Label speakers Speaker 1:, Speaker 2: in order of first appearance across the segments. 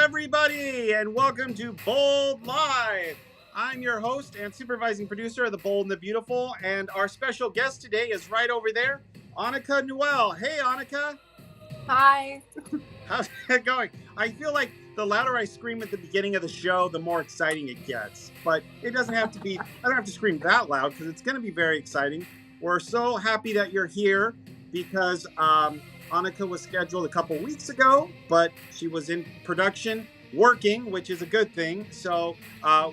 Speaker 1: everybody, and welcome to Bold Live. I'm your host and supervising producer of The Bold and the Beautiful, and our special guest today is right over there, Annika Noelle. Hey, Annika.
Speaker 2: Hi.
Speaker 1: How's it going? I feel like the louder I scream at the beginning of the show, the more exciting it gets. But it doesn't have to be, I don't have to scream that loud because it's going to be very exciting. We're so happy that you're here because Annika was scheduled a couple weeks ago, but she was in production working, which is a good thing. So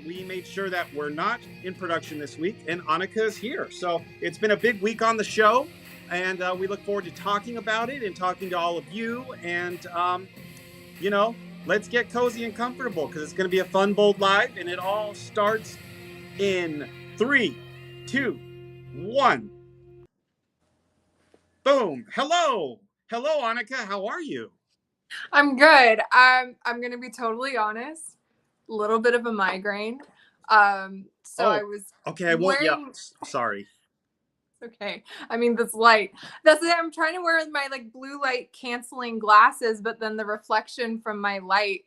Speaker 1: we made sure that we're not in production this week, and Annika is here. So it's been a big week on the show, and we look forward to talking about it and talking to all of you. And, let's get cozy and comfortable because it's going to be a fun, bold live, and it all starts in 3, 2, 1. Boom. Hello, Annika. How are you?
Speaker 2: I'm good. I'm going to be totally honest. A little bit of a migraine. I was
Speaker 1: okay. I won't. Yeah. Sorry.
Speaker 2: Okay. I mean, this light. That's it. I'm trying to wear my blue light canceling glasses, but then the reflection from my light,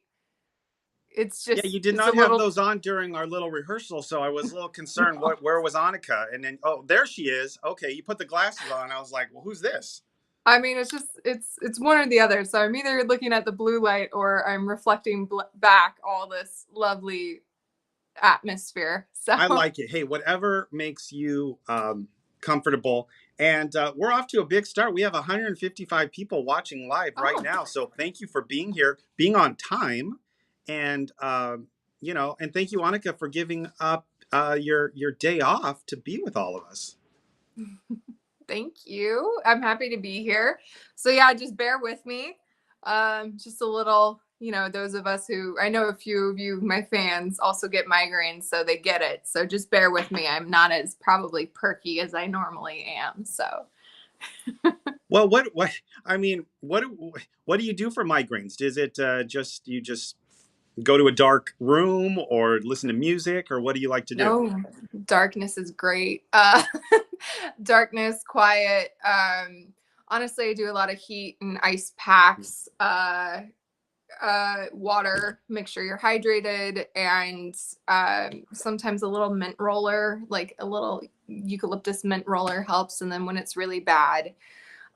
Speaker 2: it's just.
Speaker 1: Yeah, you did not have those on during our little rehearsal, so I was a little concerned. Where was Annika? And then, oh, there she is. Okay, you put the glasses on. I was like, well, who's this?
Speaker 2: I mean, it's one or the other. So I'm either looking at the blue light or I'm reflecting back all this lovely atmosphere. So
Speaker 1: I like it. Hey, whatever makes you comfortable. And we're off to a big start. We have 155 people watching live right now. So thank you for being here, being on time. And, and thank you, Annika, for giving up your day off to be with all of us.
Speaker 2: Thank you. I'm happy to be here. So yeah, just bear with me. Just a little, those of us who, I know a few of you, my fans, also get migraines, so they get it. So just bear with me. I'm not as probably perky as I normally am. So.
Speaker 1: Well, what do you do for migraines? Is it you just go to a dark room or listen to music, or what do you like to do?
Speaker 2: No, darkness is great. Darkness, quiet. Honestly, I do a lot of heat and ice packs, water, make sure you're hydrated, and sometimes a little mint roller, like a little eucalyptus mint roller helps. And then when it's really bad,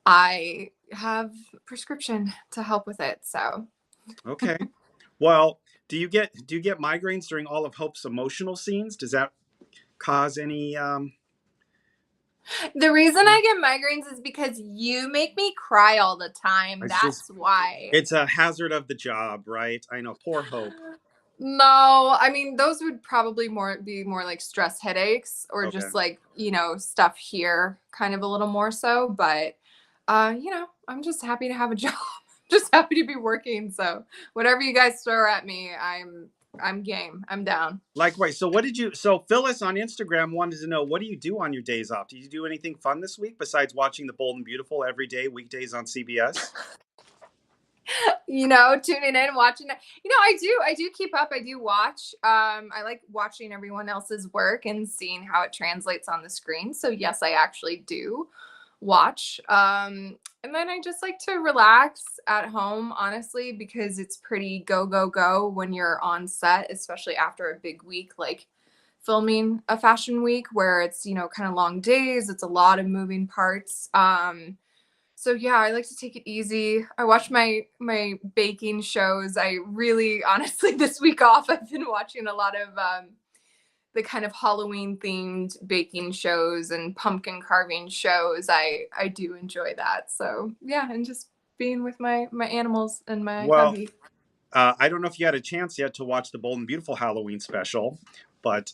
Speaker 2: I have prescription to help with it. So.
Speaker 1: Okay. Well, do you get migraines during all of Hope's emotional scenes? Does that cause any
Speaker 2: The reason I get migraines is because you make me cry all the time. That's why.
Speaker 1: It's a hazard of the job, right? I know. Poor Hope.
Speaker 2: No, I mean, those would probably be more like stress headaches or just stuff here, kind of a little more so. But, I'm just happy to have a job. Just happy to be working. So whatever you guys throw at me, I'm game. I'm down.
Speaker 1: Likewise. So Phyllis on Instagram wanted to know, what do you do on your days off? Did you do anything fun this week besides watching The Bold and Beautiful every day, weekdays on CBS?
Speaker 2: Tuning in, watching it. I do keep up. I do watch. I like watching everyone else's work and seeing how it translates on the screen. So yes, I actually do watch. And then I just like to relax at home, honestly, because it's pretty go when you're on set, especially after a big week like filming a fashion week where it's, kind of long days. It's a lot of moving parts. So yeah, I like to take it easy. I watch my baking shows. I really, honestly, this week off, I've been watching a lot of the kind of Halloween themed baking shows and pumpkin carving shows. I do enjoy that. So yeah, and just being with my animals and my hubby.
Speaker 1: I don't know if you had a chance yet to watch the Bold and Beautiful Halloween special, but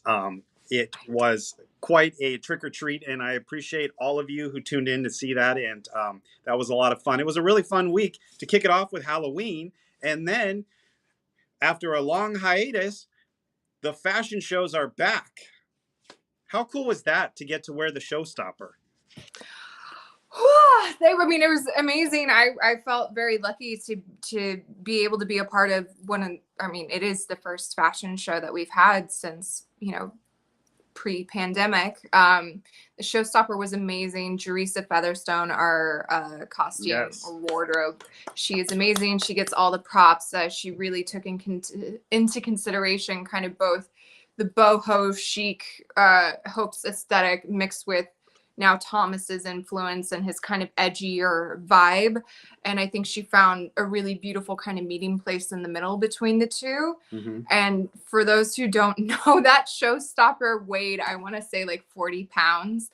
Speaker 1: it was quite a trick or treat, and I appreciate all of you who tuned in to see that, and that was a lot of fun. It was a really fun week to kick it off with Halloween, and then after a long hiatus, the fashion shows are back. How cool was that to get to wear the showstopper?
Speaker 2: It was amazing. I felt very lucky to be able to be a part of it is the first fashion show that we've had since, pre-pandemic. The showstopper was amazing. Jerisa Featherstone, our costume
Speaker 1: Yes.
Speaker 2: or wardrobe, she is amazing. She gets all the props. She really took into consideration kind of both the boho chic Hope's aesthetic mixed with now Thomas's influence and his kind of edgier vibe. And I think she found a really beautiful kind of meeting place in the middle between the two.
Speaker 1: Mm-hmm.
Speaker 2: And for those who don't know, that showstopper weighed, I want to say like 40 pounds.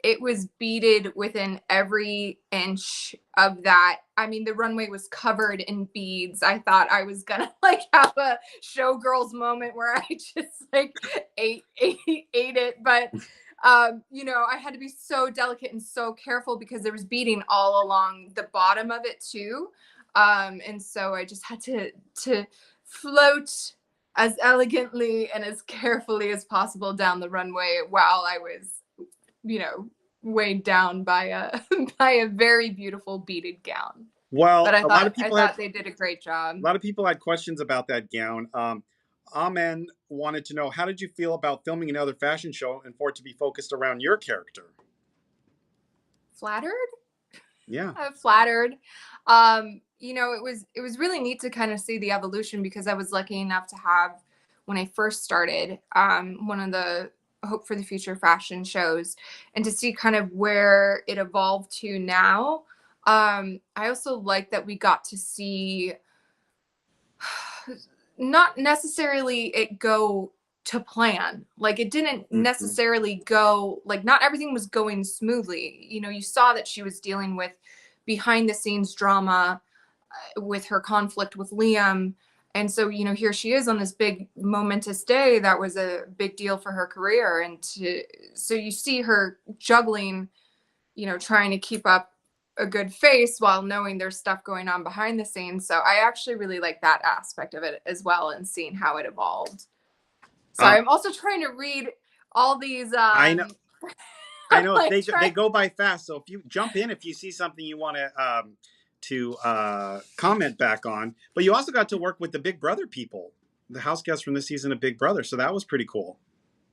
Speaker 2: It was beaded within every inch of that. I mean, the runway was covered in beads. I thought I was gonna like have a showgirls moment where I just like ate it. But you know, I had to be so delicate and so careful because there was beading all along the bottom of it too. And so I just had to float as elegantly and as carefully as possible down the runway while I was, you know, weighed down by a by a very beautiful beaded gown.
Speaker 1: Well,
Speaker 2: But I
Speaker 1: a lot of
Speaker 2: thought
Speaker 1: people had
Speaker 2: they did a great job.
Speaker 1: a lot of people had questions about that gown. Amen wanted to know, how did you feel about filming another fashion show and for it to be focused around your character?
Speaker 2: Flattered?
Speaker 1: Yeah.
Speaker 2: Flattered. You know, it was really neat to kind of see the evolution because I was lucky enough to have, when I first started, one of the Hope for the Future fashion shows, and to see kind of where it evolved to now. I also like that we got to see not necessarily it go to plan. Like it didn't necessarily go, like not everything was going smoothly. You know, you saw that she was dealing with behind the scenes drama with her conflict with Liam. And so, you know, here she is on this big momentous day that was a big deal for her career. And so you see her juggling, you know, trying to keep up a good face while knowing there's stuff going on behind the scenes. So I actually really like that aspect of it as well, and seeing how it evolved. Sorry, I'm also trying to read all these.
Speaker 1: I know. I know
Speaker 2: like
Speaker 1: they go by fast. So if you jump in, if you see something you want to comment back on, but you also got to work with the Big Brother people, the house guests from this season of Big Brother. So that was pretty cool.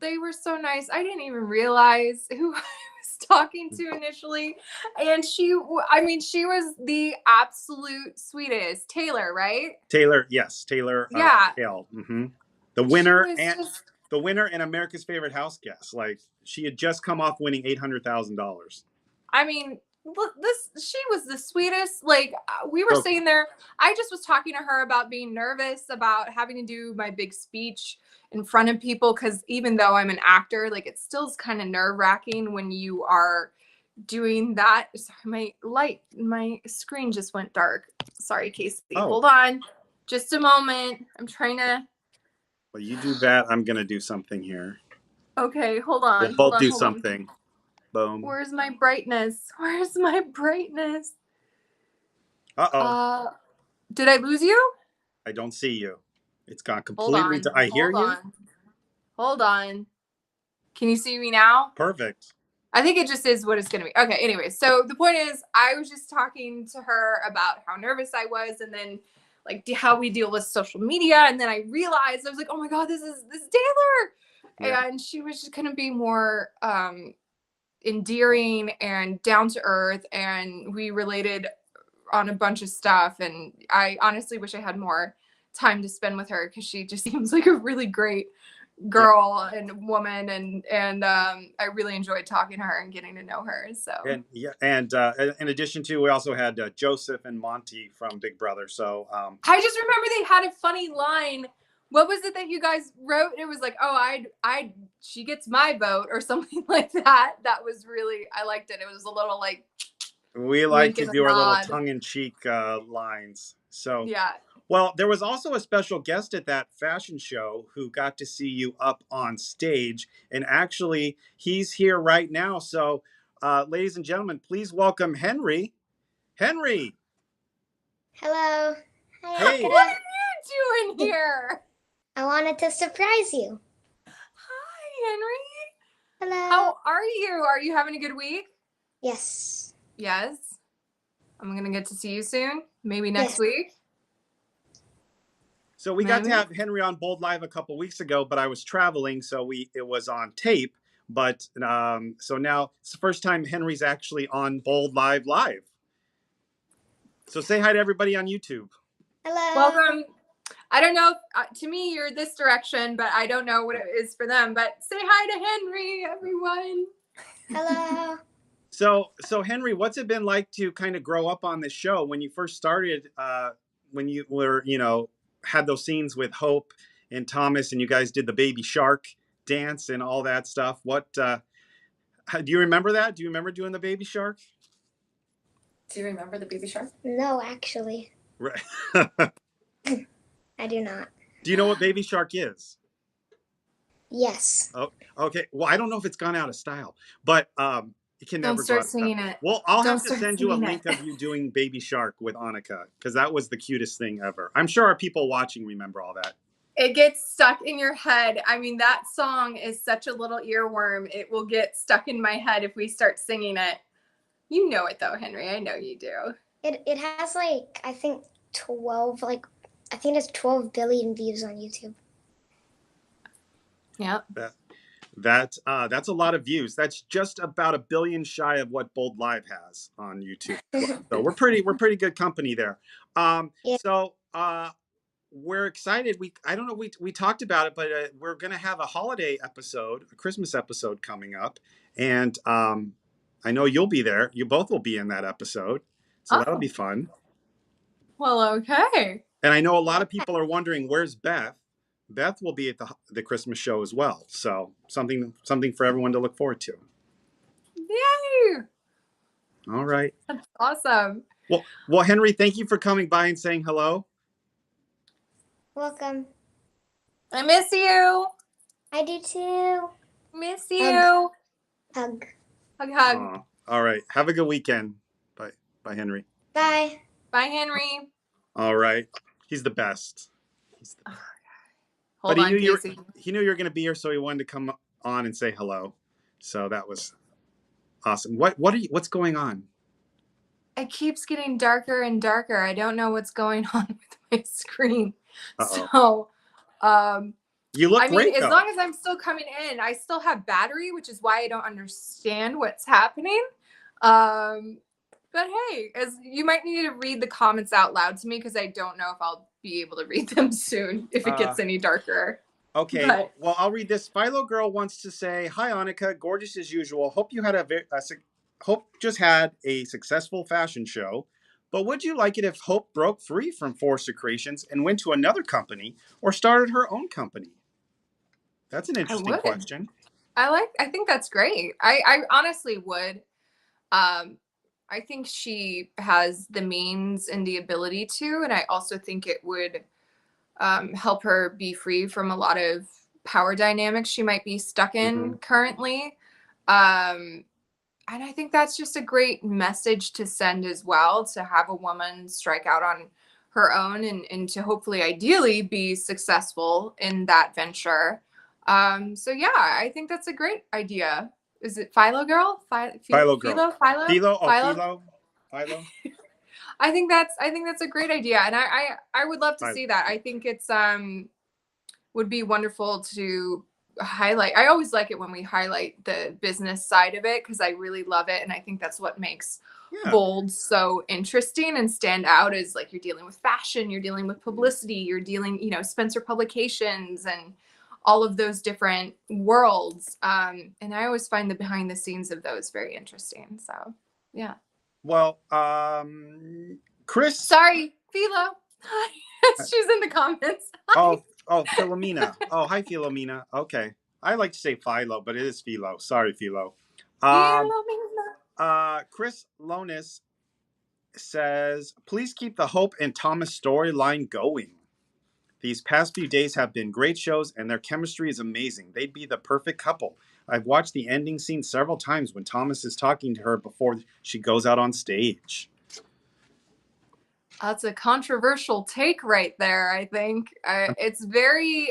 Speaker 2: They were so nice. I didn't even realize who I was talking to initially. And she was the absolute sweetest. Taylor, right?
Speaker 1: Taylor, yes. Taylor.
Speaker 2: Yeah.
Speaker 1: Mm-hmm. The winner the winner and America's Favorite House Guest. Like, she had just come off winning $800,000.
Speaker 2: I mean, she was the sweetest. Like, we were sitting there. I just was talking to her about being nervous about having to do my big speech in front of people, because even though I'm an actor, like it still is kind of nerve-wracking when you are doing that. Sorry, my screen just went dark. Sorry, Casey. Hold on just a moment. I'm trying to.
Speaker 1: Well, you do that, I'm gonna do something here.
Speaker 2: Okay, hold on.
Speaker 1: We'll both do something. Boom.
Speaker 2: Where's my brightness?
Speaker 1: Uh-oh.
Speaker 2: Did I lose you?
Speaker 1: I don't see you. It's gone completely. I hear you.
Speaker 2: Hold on. Can you see me now?
Speaker 1: Perfect.
Speaker 2: I think it just is what it's going to be. Okay, anyway, so the point is, I was just talking to her about how nervous I was, and then like how we deal with social media, and then I realized, I was like, oh my God, this is Taylor. Yeah. And she was just going to be more endearing and down to earth, and we related on a bunch of stuff, and I honestly wish I had more time to spend with her, because she just seems like a really great girl and woman, and I really enjoyed talking to her and getting to know her. So
Speaker 1: and in addition to, we also had Joseph and Monty from Big Brother. So
Speaker 2: I just remember they had a funny line. What was it that you guys wrote? It was like, oh, she gets my vote, or something like that. That was really, I liked it. It was a little like,
Speaker 1: we like to do our little tongue-in-cheek lines. So
Speaker 2: yeah.
Speaker 1: Well, there was also a special guest at that fashion show who got to see you up on stage. And actually, he's here right now. So, ladies and gentlemen, please welcome Henry. Henry.
Speaker 3: Hello.
Speaker 2: Hi, hey. What are you doing here?
Speaker 3: I wanted to surprise you.
Speaker 2: Hi, Henry.
Speaker 3: Hello.
Speaker 2: How are you? Are you having a good week?
Speaker 3: Yes.
Speaker 2: Yes. I'm going to get to see you soon. Maybe next week.
Speaker 1: So we got to
Speaker 2: Maybe.
Speaker 1: have Henry on Bold Live a couple weeks ago, but I was traveling, so it was on tape. But so now it's the first time Henry's actually on Bold Live. So say hi to everybody on YouTube.
Speaker 3: Hello.
Speaker 2: Welcome. I don't know. To me, you're this direction, but I don't know what it is for them. But say hi to Henry, everyone.
Speaker 3: Hello.
Speaker 1: So Henry, what's it been like to kind of grow up on this show when you first started? When you were, had those scenes with Hope and Thomas, and you guys did the baby shark dance and all that stuff. What do you remember that? Do you remember doing the baby shark?
Speaker 2: Do you remember the baby shark?
Speaker 3: No, actually,
Speaker 1: Right.
Speaker 3: I do not.
Speaker 1: Do you know what baby shark is?
Speaker 3: Yes.
Speaker 1: Oh, okay. Well, I don't know if it's gone out of style, but it can
Speaker 2: Don't
Speaker 1: never go
Speaker 2: start
Speaker 1: out of style.
Speaker 2: singing it.
Speaker 1: Well, I'll
Speaker 2: Don't
Speaker 1: have to
Speaker 2: start
Speaker 1: send you a
Speaker 2: singing
Speaker 1: link
Speaker 2: it.
Speaker 1: of you doing Baby Shark with Annika, because that was the cutest thing ever. I'm sure our people watching remember all that.
Speaker 2: It gets stuck in your head. I mean, that song is such a little earworm. It will get stuck in my head if we start singing it. You know it though, Henry. I know you do.
Speaker 3: It has like I think 12 I think it's 12 billion views on YouTube.
Speaker 2: Yeah.
Speaker 1: That's a lot of views. That's just about 1 billion shy of what Bold Live has on YouTube. So we're pretty good company there.
Speaker 3: Yeah.
Speaker 1: So we're excited. I don't know. We talked about it, but we're gonna have a holiday episode, a Christmas episode coming up, and I know you'll be there. You both will be in that episode, so that'll be fun.
Speaker 2: Well, okay.
Speaker 1: And I know a lot of people are wondering, where's Beth? Beth will be at the Christmas show as well. So something for everyone to look forward to.
Speaker 2: Yay!
Speaker 1: All right.
Speaker 2: That's awesome.
Speaker 1: Well, Henry, thank you for coming by and saying hello.
Speaker 3: Welcome.
Speaker 2: I miss you.
Speaker 3: I do too.
Speaker 2: Miss you.
Speaker 3: Hug.
Speaker 2: Hug, hug.
Speaker 1: Aw. All right. Have a good weekend. Bye, Henry.
Speaker 3: Bye.
Speaker 2: Bye, Henry.
Speaker 1: All right. He's the best.
Speaker 2: Hold
Speaker 1: But
Speaker 2: on, Casey.
Speaker 1: he knew you were going to be here, so he wanted to come on and say hello. So that was awesome. What's going on?
Speaker 2: It keeps getting darker and darker. I don't know what's going on with my screen.
Speaker 1: Uh-oh.
Speaker 2: So,
Speaker 1: You look great,
Speaker 2: as
Speaker 1: though.
Speaker 2: long as I'm still coming in, I still have battery, which is why I don't understand what's happening. But hey, as you might need to read the comments out loud to me because I don't know if I'll be able to read them soon if it gets any darker.
Speaker 1: Okay,
Speaker 2: But
Speaker 1: well, I'll read this. Philo Girl wants to say, hi, Annika. Gorgeous as usual. Hope you had Hope just had a successful fashion show. But would you like it if Hope broke free from forced secretions and went to another company or started her own company? That's an interesting question.
Speaker 2: I think that's great. I honestly would. I think she has the means and the ability to, and I also think it would help her be free from a lot of power dynamics she might be stuck in currently. And I think that's just a great message to send as well, to have a woman strike out on her own and to hopefully, ideally, be successful in that venture. So yeah, I think that's a great idea. Is it Philo Girl?
Speaker 1: Philo Girl.
Speaker 2: Philo?
Speaker 1: Philo.
Speaker 2: I think that's a great idea, and I would love to see that. I think it's would be wonderful to highlight. I always like it when we highlight the business side of it because I really love it, and I think that's what makes Bold so interesting and stand out. Is like you're dealing with fashion, you're dealing with publicity, you're dealing, Spencer Publications and all of those different worlds. And I always find the behind the scenes of those very interesting. So yeah.
Speaker 1: Well, Chris.
Speaker 2: Sorry, Philo. She's in the comments.
Speaker 1: Oh, Philomena. Oh, hi, Philomena. Okay. I like to say Philo, but it is Philo. Sorry, Philo. Chris Lonis says, please keep the Hope and Thomas storyline going. These past few days have been great shows, and their chemistry is amazing. They'd be the perfect couple. I've watched the ending scene several times when Thomas is talking to her before she goes out on stage.
Speaker 2: That's a controversial take right there, I think. It's very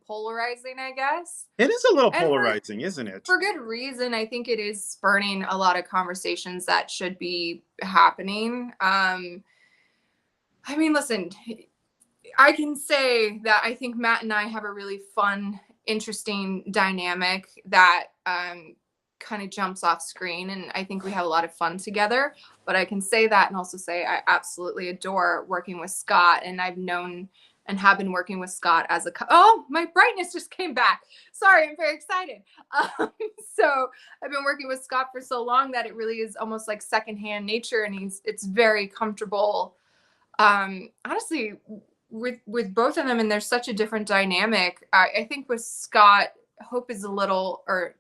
Speaker 2: polarizing, I guess.
Speaker 1: It is a little polarizing, isn't it?
Speaker 2: For good reason. I think it is spurning a lot of conversations that should be happening. I mean, listen, I can say that I think Matt and I have a really fun, interesting dynamic that kind of jumps off screen, and I think we have a lot of fun together. But I can say that and also say I absolutely adore working with Scott, and I've known and have been working with Scott as a oh, my brightness just came back. Sorry, I'm very excited. So I've been working with Scott for so long that it really is almost like secondhand nature, and it's very comfortable. Honestly, with both of them, and there's such a different dynamic. I think with Scott, Hope is a little, or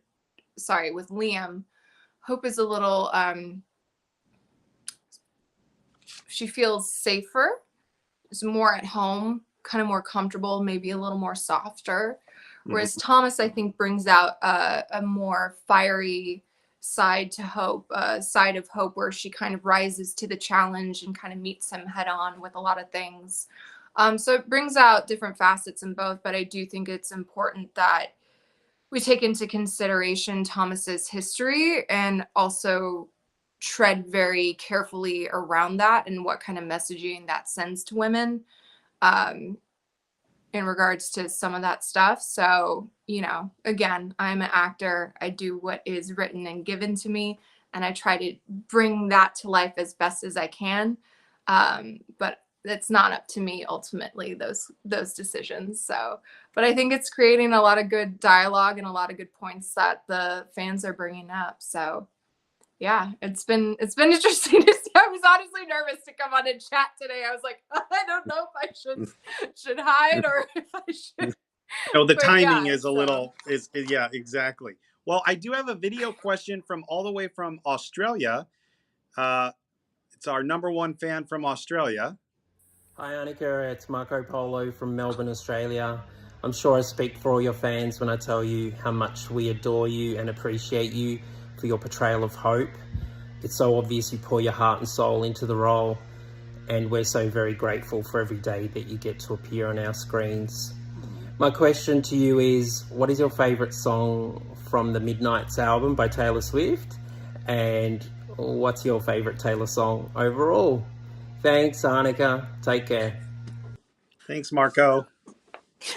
Speaker 2: sorry, with Liam, Hope is a little. She feels safer, is more at home, kind of more comfortable, maybe a little more softer. Whereas Thomas, I think, brings out a more fiery side to Hope, side of Hope, where she kind of rises to the challenge and kind of meets him head on with a lot of things. So it brings out different facets in both, but I do think it's important that we take into consideration Thomas's history and also tread very carefully around that and what kind of messaging that sends to women in regards to some of that stuff. So, you know, again, I'm an actor. I do what is written and given to me, and I try to bring that to life as best as I can. But it's not up to me ultimately, those decisions. So, but I think it's creating a lot of good dialogue and a lot of good points that the fans are bringing up. So yeah, it's been interesting to see. I was honestly nervous to come on and chat today. I was like, I don't know if I should hide or if I should.
Speaker 1: No, the timing is a little yeah, exactly. Well, I do have a video question from all the way from Australia. It's our #1 fan from Australia.
Speaker 4: Hi Annika, it's Marco Polo from Melbourne, Australia. I'm sure I speak for all your fans when I tell you how much we adore you and appreciate you for your portrayal of Hope. It's so obvious you pour your heart and soul into the role, and we're so very grateful for every day that you get to appear on our screens. My question to you is, what is your favourite song from the Midnights album by Taylor Swift? And what's your favourite Taylor song overall? Thanks, Annika. Take care.
Speaker 1: Thanks, Marco.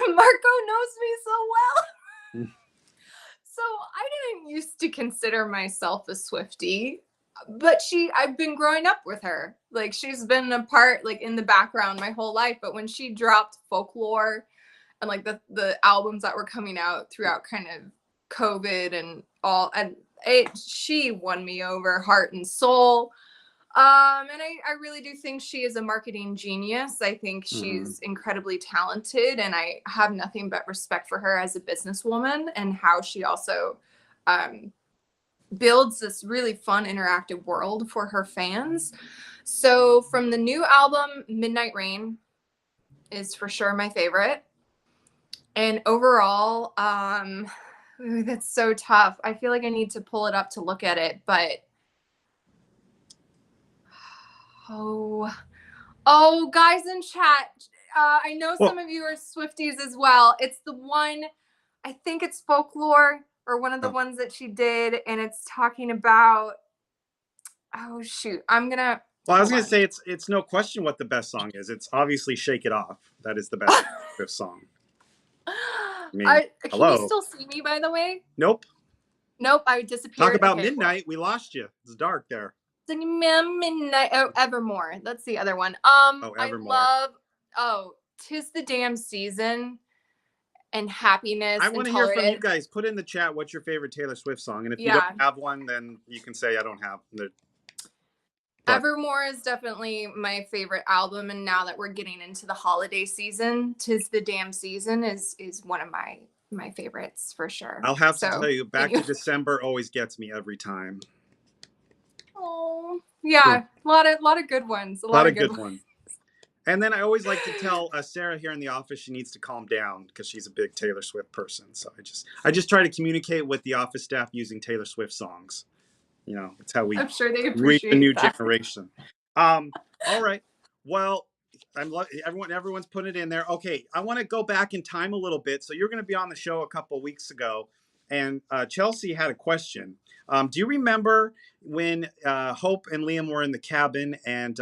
Speaker 2: Marco knows me so well. So I didn't used to consider myself a Swiftie, but I've been growing up with her. Like, she's been a part, like, in the background my whole life. But when she dropped Folklore and like the albums that were coming out throughout kind of COVID and all, and she won me over heart and soul. And I really do think she is a marketing genius. I think she's incredibly talented, and I have nothing but respect for her as a businesswoman and how she also builds this really fun, interactive world for her fans. So from the new album, Midnight Rain is for sure my favorite. And overall, that's so tough. I feel like I need to pull it up to look at it, but Oh, guys in chat, I know some of you are Swifties as well. It's the one, I think it's Folklore, or one of the ones that she did, and it's talking about, oh shoot, I was
Speaker 1: gonna say it's no question what the best song is. It's obviously Shake It Off. That is the best song. I mean, hello.
Speaker 2: Can you still see me, by the way?
Speaker 1: Nope,
Speaker 2: I disappeared.
Speaker 1: Talk about midnight. We lost you. It's dark there.
Speaker 2: Midnight. Oh, Evermore. That's the other one.
Speaker 1: Evermore.
Speaker 2: I love 'Tis the Damn Season and Happiness.
Speaker 1: I want to hear from you guys. Put in the chat what's your favorite Taylor Swift song, and if you don't have one, then you can say I don't have.
Speaker 2: Evermore is definitely my favorite album, and now that we're getting into the holiday season, 'Tis the Damn Season is one of my favorites for sure.
Speaker 1: I'll have to tell you, Back to December always gets me every time.
Speaker 2: Oh, yeah, a lot of good ones. A lot of good ones.
Speaker 1: And then I always like to tell Sarah here in the office she needs to calm down because she's a big Taylor Swift person. So I just try to communicate with the office staff using Taylor Swift songs. You know, it's how we
Speaker 2: I'm sure they
Speaker 1: reach
Speaker 2: appreciate
Speaker 1: the new
Speaker 2: that.
Speaker 1: generation. All right. Well, everyone's putting it in there. Okay, I want to go back in time a little bit. So you're going to be on the show a couple of weeks ago, and Chelsea had a question. Do you remember when Hope and Liam were in the cabin and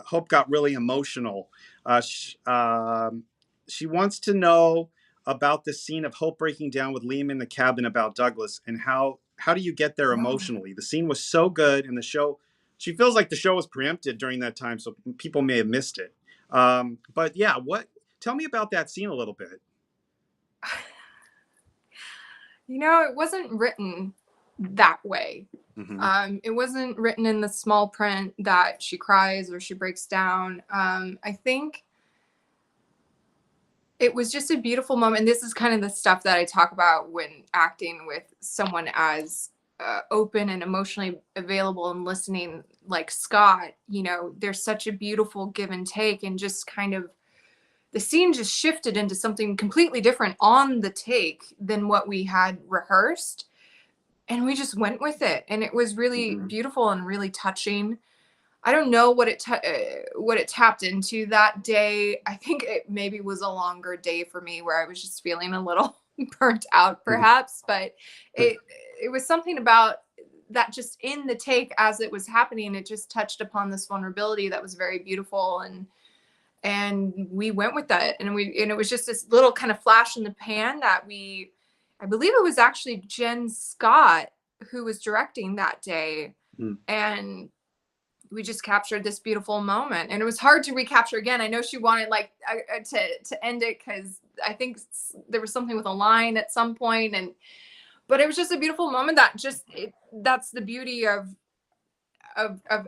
Speaker 1: Hope got really emotional She wants to know about the scene of Hope breaking down with Liam in the cabin about Douglas, and how do you get there emotionally? The scene was so good, and the show. She feels like the show was preempted during that time, so people may have missed it. But yeah, Tell me about that scene a little bit.
Speaker 2: It wasn't written that way.
Speaker 1: Mm-hmm.
Speaker 2: It wasn't written in the small print that she cries or she breaks down. I think it was just a beautiful moment. This is kind of the stuff that I talk about when acting with someone as open and emotionally available and listening like Scott. There's such a beautiful give and take, and just kind of the scene just shifted into something completely different on the take than what we had rehearsed. And we just went with it. And it was really beautiful and really touching. I don't know what it tapped into that day. I think it maybe was a longer day for me where I was just feeling a little burnt out perhaps, but it was something about that just in the take as it was happening. It just touched upon this vulnerability that was very beautiful, and we went with that. And it was just this little kind of flash in the pan that I believe it was actually Jen Scott who was directing that day. And we just captured this beautiful moment, and it was hard to recapture again. I know she wanted to end it because I think there was something with a line at some point, but it was just a beautiful moment that that's the beauty of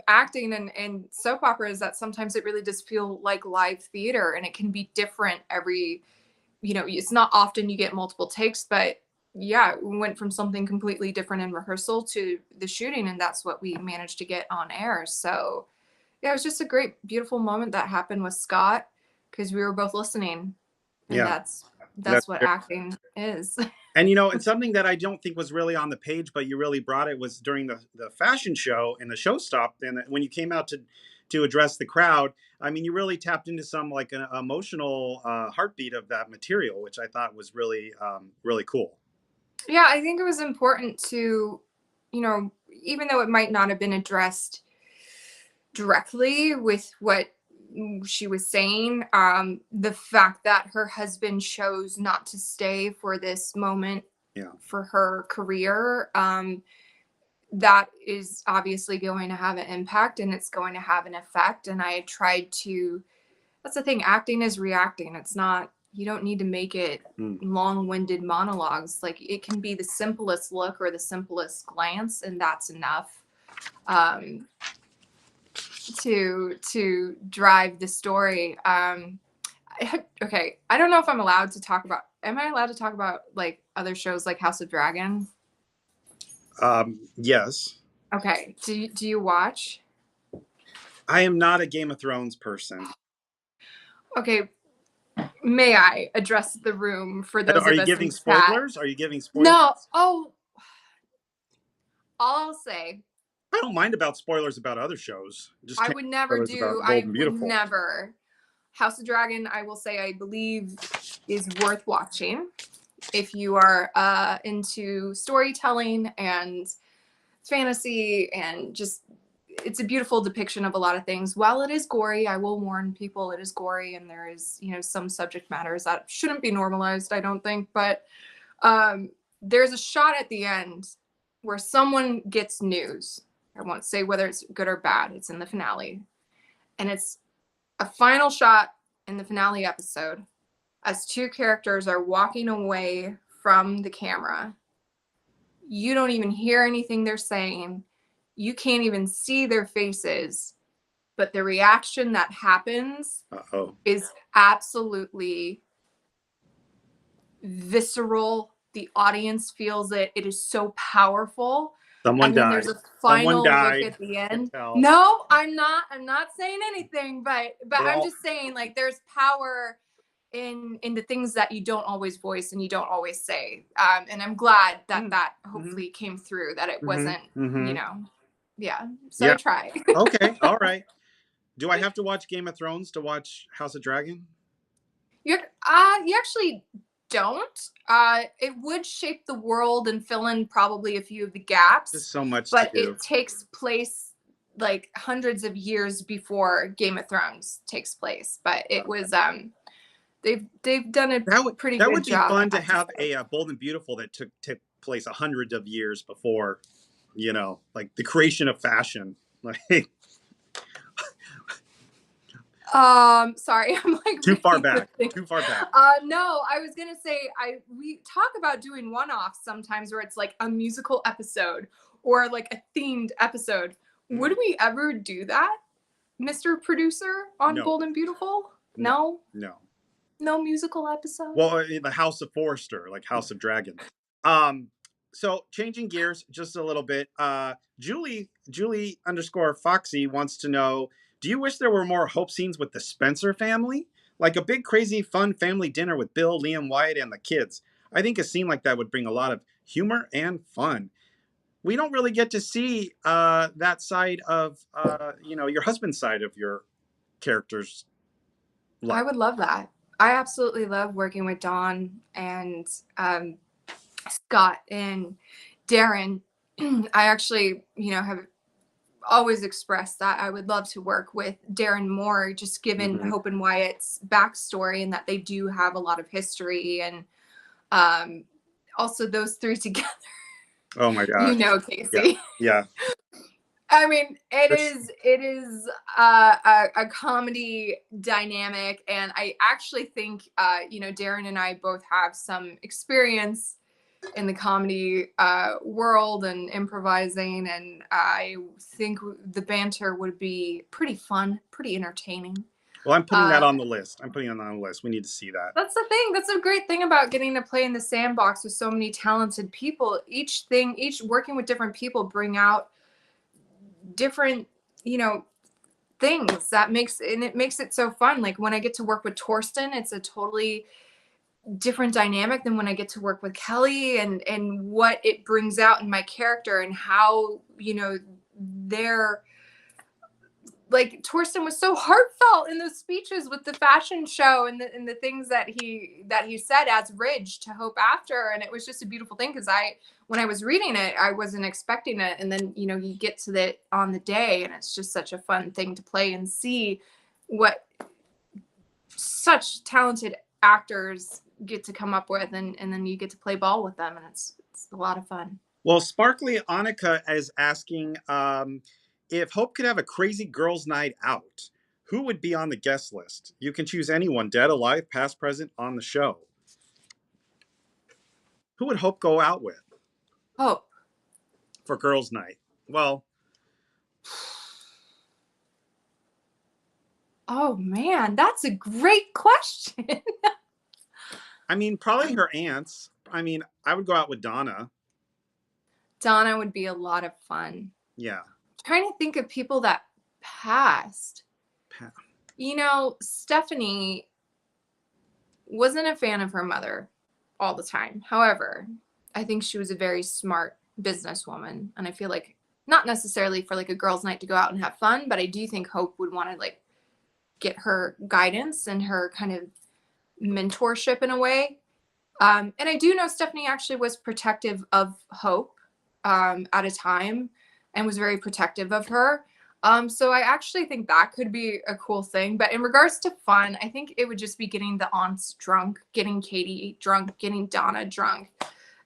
Speaker 2: acting and soap opera, is that sometimes it really does feel like live theater, and it can be different it's not often you get multiple takes, but yeah, we went from something completely different in rehearsal to the shooting, and that's what we managed to get on air. So yeah, it was just a great, beautiful moment that happened with Scott because we were both listening, and that's what acting is.
Speaker 1: And it's something that I don't think was really on the page, but you really brought it, was during the fashion show, and the show stopped, and when you came out to address the crowd, I mean, you really tapped into some like an emotional heartbeat of that material, which I thought was really really cool.
Speaker 2: Yeah, I think it was important to, even though it might not have been addressed directly with what she was saying, the fact that her husband chose not to stay for this moment for her career, that is obviously going to have an impact, and it's going to have an effect. And I tried to, that's the thing, acting is reacting. It's not, you don't need to make it long-winded monologues. Like, it can be the simplest look or the simplest glance, and that's enough to drive the story. Okay, I don't know if I'm allowed to talk about, am I allowed to talk about like other shows like House of Dragon?
Speaker 1: Yes.
Speaker 2: Okay. Do you watch?
Speaker 1: I am not a Game of Thrones person.
Speaker 2: Okay. May I address the room for those of us?
Speaker 1: Are you giving spoilers? Are you giving spoilers?
Speaker 2: No. Oh, all I'll say,
Speaker 1: I don't mind about spoilers about other shows.
Speaker 2: I would never do. I would never. House of Dragon, I will say, I believe is worth watching if you are into storytelling and fantasy, and just, it's a beautiful depiction of a lot of things. While it is gory, I will warn people, it is gory, and there is, some subject matters that shouldn't be normalized, I don't think. But there's a shot at the end where someone gets news. I won't say whether it's good or bad. It's in the finale. And it's a final shot in the finale episode as two characters are walking away from the camera. You don't even hear anything they're saying. You can't even see their faces. But the reaction that happens is absolutely visceral. The audience feels it. It is so powerful.
Speaker 1: Someone died.
Speaker 2: There's a final look at the end. No, I'm not saying anything, but I'm just saying, like, there's power in the things that you don't always voice and you don't always say. And I'm glad that hopefully came through, that it wasn't, yeah. So I try.
Speaker 1: Okay. All right. Do I have to watch Game of Thrones to watch House of Dragon?
Speaker 2: You actually don't. It would shape the world and fill in probably a few of the gaps.
Speaker 1: There's so much
Speaker 2: but
Speaker 1: to do.
Speaker 2: It takes place like hundreds of years before Game of Thrones takes place, but it was they've done a pretty
Speaker 1: that
Speaker 2: good
Speaker 1: would be
Speaker 2: job.
Speaker 1: fun to have a Bold and Beautiful that took place hundreds of years before, like the creation of fashion. Like
Speaker 2: sorry, I'm like
Speaker 1: too far
Speaker 2: reading the
Speaker 1: back.
Speaker 2: thing.
Speaker 1: Too far back.
Speaker 2: No, I was gonna say we talk about doing one-offs sometimes where it's like a musical episode or like a themed episode. Would we ever do that, Mr. Producer, on
Speaker 1: No.
Speaker 2: Bold and Beautiful? No?
Speaker 1: No.
Speaker 2: No musical episode?
Speaker 1: Well, in the House of Forrester, like House of Dragon. So changing gears just a little bit. Julie _Foxy wants to know, do you wish there were more Hope scenes with the Spencer family? Like a big, crazy, fun family dinner with Bill, Liam, Wyatt, and the kids. I think a scene like that would bring a lot of humor and fun. We don't really get to see that side of, your husband's side of your character's life.
Speaker 2: I would love that. I absolutely love working with Dawn and Scott and Darren. I actually, have always expressed that I would love to work with Darren more, just given Hope and Wyatt's backstory and that they do have a lot of history, and also those three together.
Speaker 1: Oh my God.
Speaker 2: Casey.
Speaker 1: Yeah.
Speaker 2: I mean, it is a comedy dynamic, and I actually think Darren and I both have some experience in the comedy world and improvising, and I think the banter would be pretty fun, pretty entertaining.
Speaker 1: Well, I'm putting that on the list. We need to see that.
Speaker 2: That's the thing. That's a great thing about getting to play in the sandbox with so many talented people. Each working with different people bring out different, things that makes it so fun. Like when I get to work with Torsten, it's a totally different dynamic than when I get to work with Kelly, and what it brings out in my character, and how, they're like, Torsten was so heartfelt in those speeches with the fashion show and the things that he said as Ridge to Hope after. And it was just a beautiful thing, because when I was reading it, I wasn't expecting it. And then, you get to it on the day, and it's just such a fun thing to play and see what such talented actors get to come up with, and then you get to play ball with them, and it's a lot of fun.
Speaker 1: Well, Sparkly Annika is asking, if Hope could have a crazy girls' night out, who would be on the guest list? You can choose anyone, dead, alive, past, present, on the show. Who would Hope go out with?
Speaker 2: Hope.
Speaker 1: For girls' night. Well.
Speaker 2: Oh, man, that's a great question.
Speaker 1: I mean, probably her aunts. I mean, I would go out with Donna.
Speaker 2: Donna would be a lot of fun.
Speaker 1: Yeah.
Speaker 2: Trying to think of people that passed. Stephanie wasn't a fan of her mother all the time. However, I think she was a very smart businesswoman, and I feel like not necessarily for like a girls' night to go out and have fun, but I do think Hope would want to like get her guidance and her kind of mentorship in a way. And I do know Stephanie actually was protective of Hope at a time, and was very protective of her. So I actually think that could be a cool thing. But in regards to fun, I think it would just be getting the aunts drunk, getting Katie drunk, getting Donna drunk,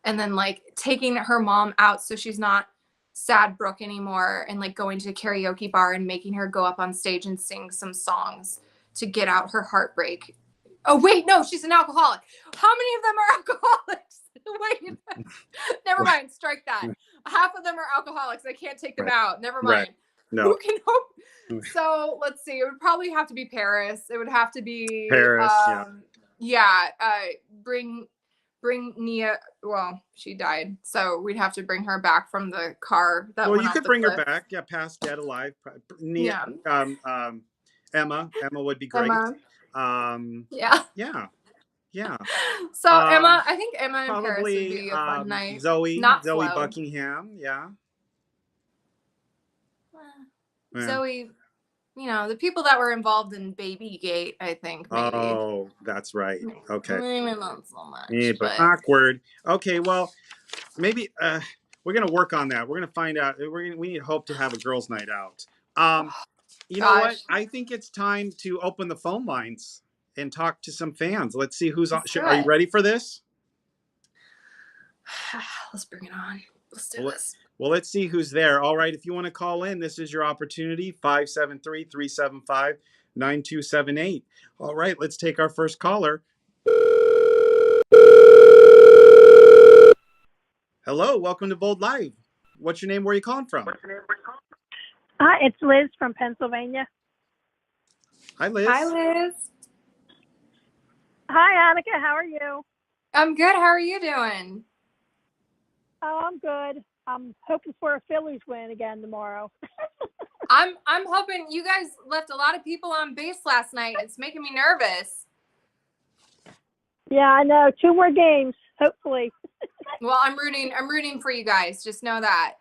Speaker 2: and then like taking her mom out so she's not sad Brooke anymore, and like going to a karaoke bar and making her go up on stage and sing some songs to get out her heartbreak. Oh, wait, no, she's an alcoholic. How many of them are alcoholics? Wait, never mind. Strike that. Half of them are alcoholics. I can't take them out. Never mind.
Speaker 1: Right. No.
Speaker 2: Who can Hope? So let's see. It would probably have to be Paris. It would have to be
Speaker 1: Paris.
Speaker 2: Bring Nia. Well, she died, so we'd have to bring her back from the car.
Speaker 1: Well, you could bring her back. Yeah, past, dead, alive. Nia.
Speaker 2: Yeah.
Speaker 1: Emma would be great.
Speaker 2: Emma.
Speaker 1: Yeah.
Speaker 2: So Emma, I think Emma and Paris would be a fun night.
Speaker 1: Zoe
Speaker 2: Flo.
Speaker 1: Buckingham. Yeah.
Speaker 2: Zoe, the people that were involved in Babygate, I think. Maybe.
Speaker 1: Oh, that's right. Okay.
Speaker 2: Maybe not so much.
Speaker 1: Yeah, but awkward. Okay, well, maybe we're gonna work on that. We're gonna find out. We need Hope to have a girls' night out. You know what?
Speaker 2: Gosh.
Speaker 1: I think it's time to open the phone lines and talk to some fans. Let's see who's on.
Speaker 2: Let's do
Speaker 1: Are you
Speaker 2: it.
Speaker 1: ready for this?
Speaker 2: Let's bring it on. Let's do
Speaker 1: Well,
Speaker 2: this.
Speaker 1: well, let's see who's there. All right. If you want to call in, this is your opportunity. 573-375-9278. All right. Let's take our first caller. Hello. Welcome to Bold Live. What's your name? Where are you calling from?
Speaker 5: Hi, it's Liz from Pennsylvania.
Speaker 1: Hi, Liz.
Speaker 2: Hi, Liz.
Speaker 5: Hi, Annika. How are you?
Speaker 2: I'm good. How are you doing?
Speaker 5: Oh, I'm good. I'm hoping for a Phillies win again tomorrow.
Speaker 2: I'm hoping. You guys left a lot of people on base last night. It's making me nervous.
Speaker 5: Yeah, I know. 2 more games, hopefully.
Speaker 2: Well, I'm rooting for you guys. Just know that.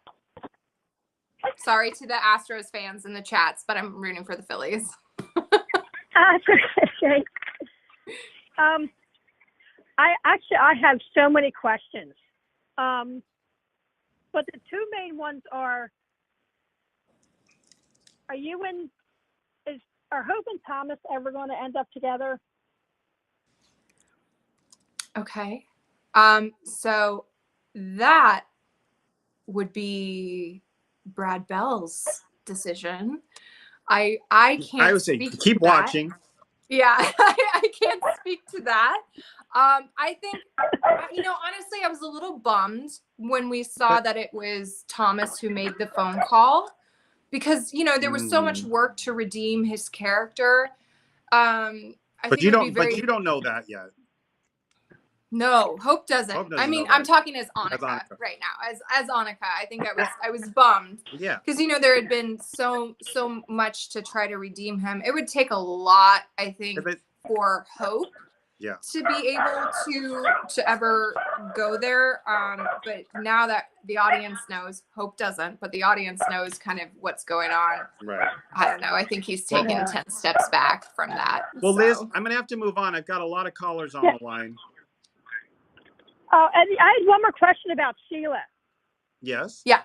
Speaker 2: Sorry to the Astros fans in the chats, but I'm rooting for the Phillies.
Speaker 5: Okay. I have so many questions. But the 2 main ones are Hope and Thomas ever going to end up together?
Speaker 2: Okay. So that would be Brad Bell's decision. I can't
Speaker 1: I would say
Speaker 2: speak
Speaker 1: keep
Speaker 2: to that.
Speaker 1: watching.
Speaker 2: Yeah, I can't speak to that. I think, honestly, I was a little bummed when we saw that it was Thomas who made the phone call because, there was so much work to redeem his character. I
Speaker 1: But
Speaker 2: think
Speaker 1: you
Speaker 2: it would be
Speaker 1: don't.
Speaker 2: very.
Speaker 1: But you don't know that yet.
Speaker 2: No, Hope doesn't.
Speaker 1: Hope doesn't
Speaker 2: I mean,
Speaker 1: know
Speaker 2: I'm
Speaker 1: that.
Speaker 2: talking as Annika,
Speaker 1: Annika.
Speaker 2: right now. As Annika, I think I was bummed.
Speaker 1: Yeah.
Speaker 2: Because there had been so much to try to redeem him. It would take a lot, I think, for Hope to be able to ever go there. But now that the audience knows, Hope doesn't, but the audience knows kind of what's going on.
Speaker 1: Right.
Speaker 2: I don't know. I think he's taken 10 steps back from that.
Speaker 1: Well, Liz, I'm going to have to move on. I've got a lot of callers on the line.
Speaker 5: Oh, and I had one more question about Sheila.
Speaker 1: Yes.
Speaker 2: Yeah.